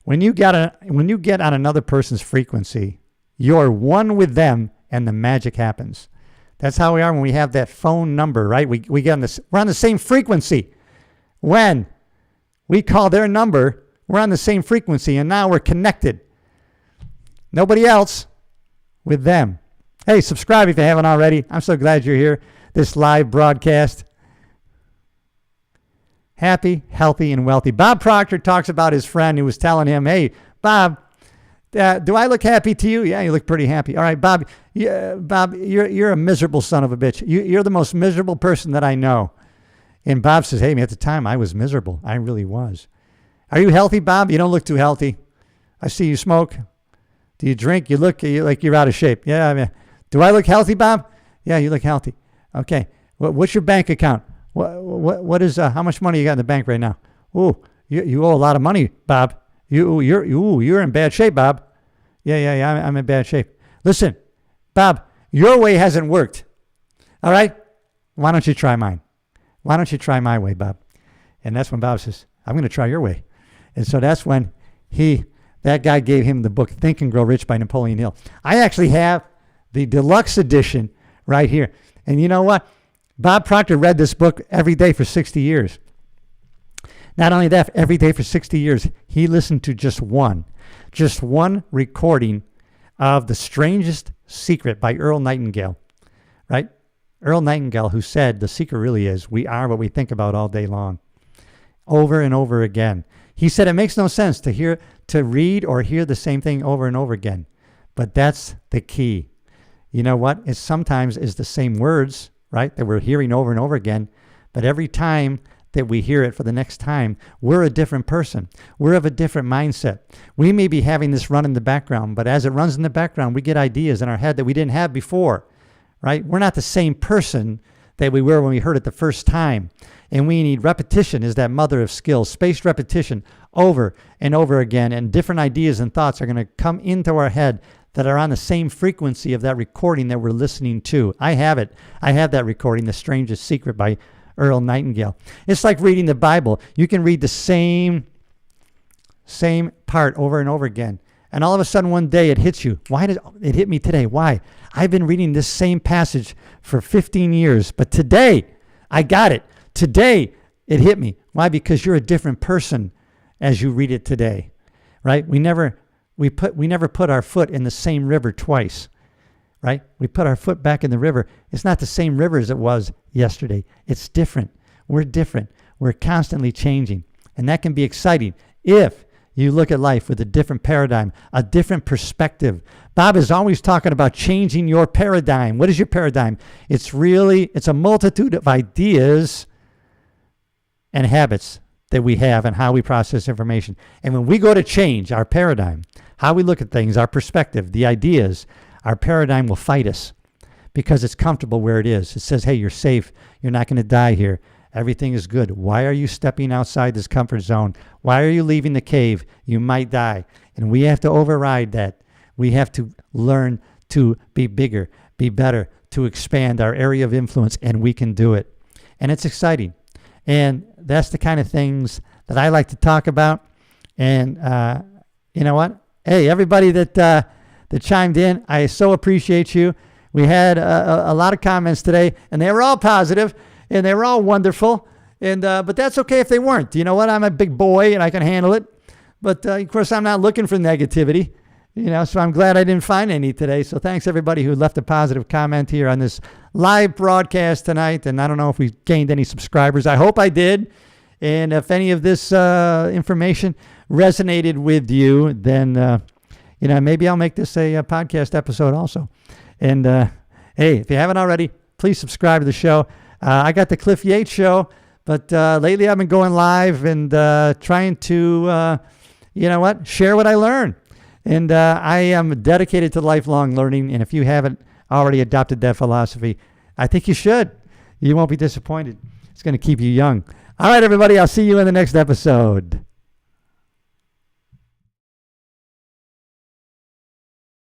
When you get on another person's frequency, you're one with them and the magic happens. That's how we are when we have that phone number, right? We get on this, we're on the same frequency. When we call their number, we're on the same frequency, and now we're connected. Nobody else with them. Hey, subscribe if you haven't already. I'm so glad you're here. This live broadcast. Happy, healthy, and wealthy. Bob Proctor talks about his friend who was telling him, hey, Bob, do I look happy to you? Yeah, you look pretty happy. All right, Bob, you're a miserable son of a bitch. You're the most miserable person that I know. And Bob says, hey, man, at the time I was miserable. I really was. Are you healthy, Bob? You don't look too healthy. I see you smoke. Do you drink? You look like you're out of shape. Yeah, I mean, do I look healthy, Bob? Yeah, you look healthy. Okay. What's your bank account? What is how much money you got in the bank right now? Oh, you owe a lot of money, Bob. You're in bad shape, Bob. Yeah. I'm in bad shape. Listen, Bob, your way hasn't worked. All right? Why don't you try mine? Why don't you try my way, Bob? And that's when Bob says, I'm going to try your way. And so that's when that guy gave him the book Think and Grow Rich by Napoleon Hill. I actually have the deluxe edition right here. And you know what? Bob Proctor read this book every day for 60 years. Not only that, every day for 60 years, he listened to just one recording of The Strangest Secret by Earl Nightingale, right? Earl Nightingale, who said the secret really is we are what we think about all day long. Over and over again. He said it makes no sense to read or hear the same thing over and over again. But that's the key. You know what? It sometimes is the same words, right, that we're hearing over and over again. But every time that we hear it for the next time, we're a different person. We're of a different mindset. We may be having this run in the background, but as it runs in the background, we get ideas in our head that we didn't have before, right? We're not the same person that we were when we heard it the first time. And we need repetition is that mother of skills, spaced repetition over and over again. And different ideas and thoughts are going to come into our head that are on the same frequency of that recording that we're listening to. I have it. I have that recording, The Strangest Secret by Earl Nightingale. It's like reading the Bible. You can read the same part over and over again. And all of a sudden one day it hits you. Why did it hit me today? Why? I've been reading this same passage for 15 years, but today I got it. Today it hit me. Why? Because you're a different person as you read it today, right? We never put our foot in the same river twice, right? We put our foot back in the river. It's not the same river as it was yesterday. It's different. We're different. We're constantly changing. And that can be exciting if you look at life with a different paradigm, a different perspective. Bob is always talking about changing your paradigm. What is your paradigm? It's a multitude of ideas and habits that we have and how we process information. And when we go to change our paradigm, how we look at things, our perspective, the ideas, our paradigm will fight us because it's comfortable where it is. It says, hey, you're safe. You're not going to die here. everything is good. Why are you stepping outside this comfort zone? Why are you leaving the cave? You might die. And we have to override that. We have to learn to be bigger, be better, to expand our area of influence, and we can do it. And it's exciting. And that's the kind of things that I like to talk about. And you know what? Hey, everybody that chimed in, I so appreciate you. We had a lot of comments today, and they were all positive, and they were all wonderful. And but that's okay if they weren't. You know what? I'm a big boy, and I can handle it. But of course, I'm not looking for negativity. You know, so I'm glad I didn't find any today. So thanks everybody who left a positive comment here on this live broadcast tonight. And I don't know if we gained any subscribers. I hope I did. And if any of this information resonated with you, then you know, maybe I'll make this a podcast episode also. And hey, if you haven't already, please subscribe to the show. I got the Cliff Yates Show, but lately I've been going live and trying to, you know what, share what I learn. And I am dedicated to lifelong learning. And if you haven't already adopted that philosophy, I think you should. You won't be disappointed. It's going to keep you young. All right, everybody, I'll see you in the next episode.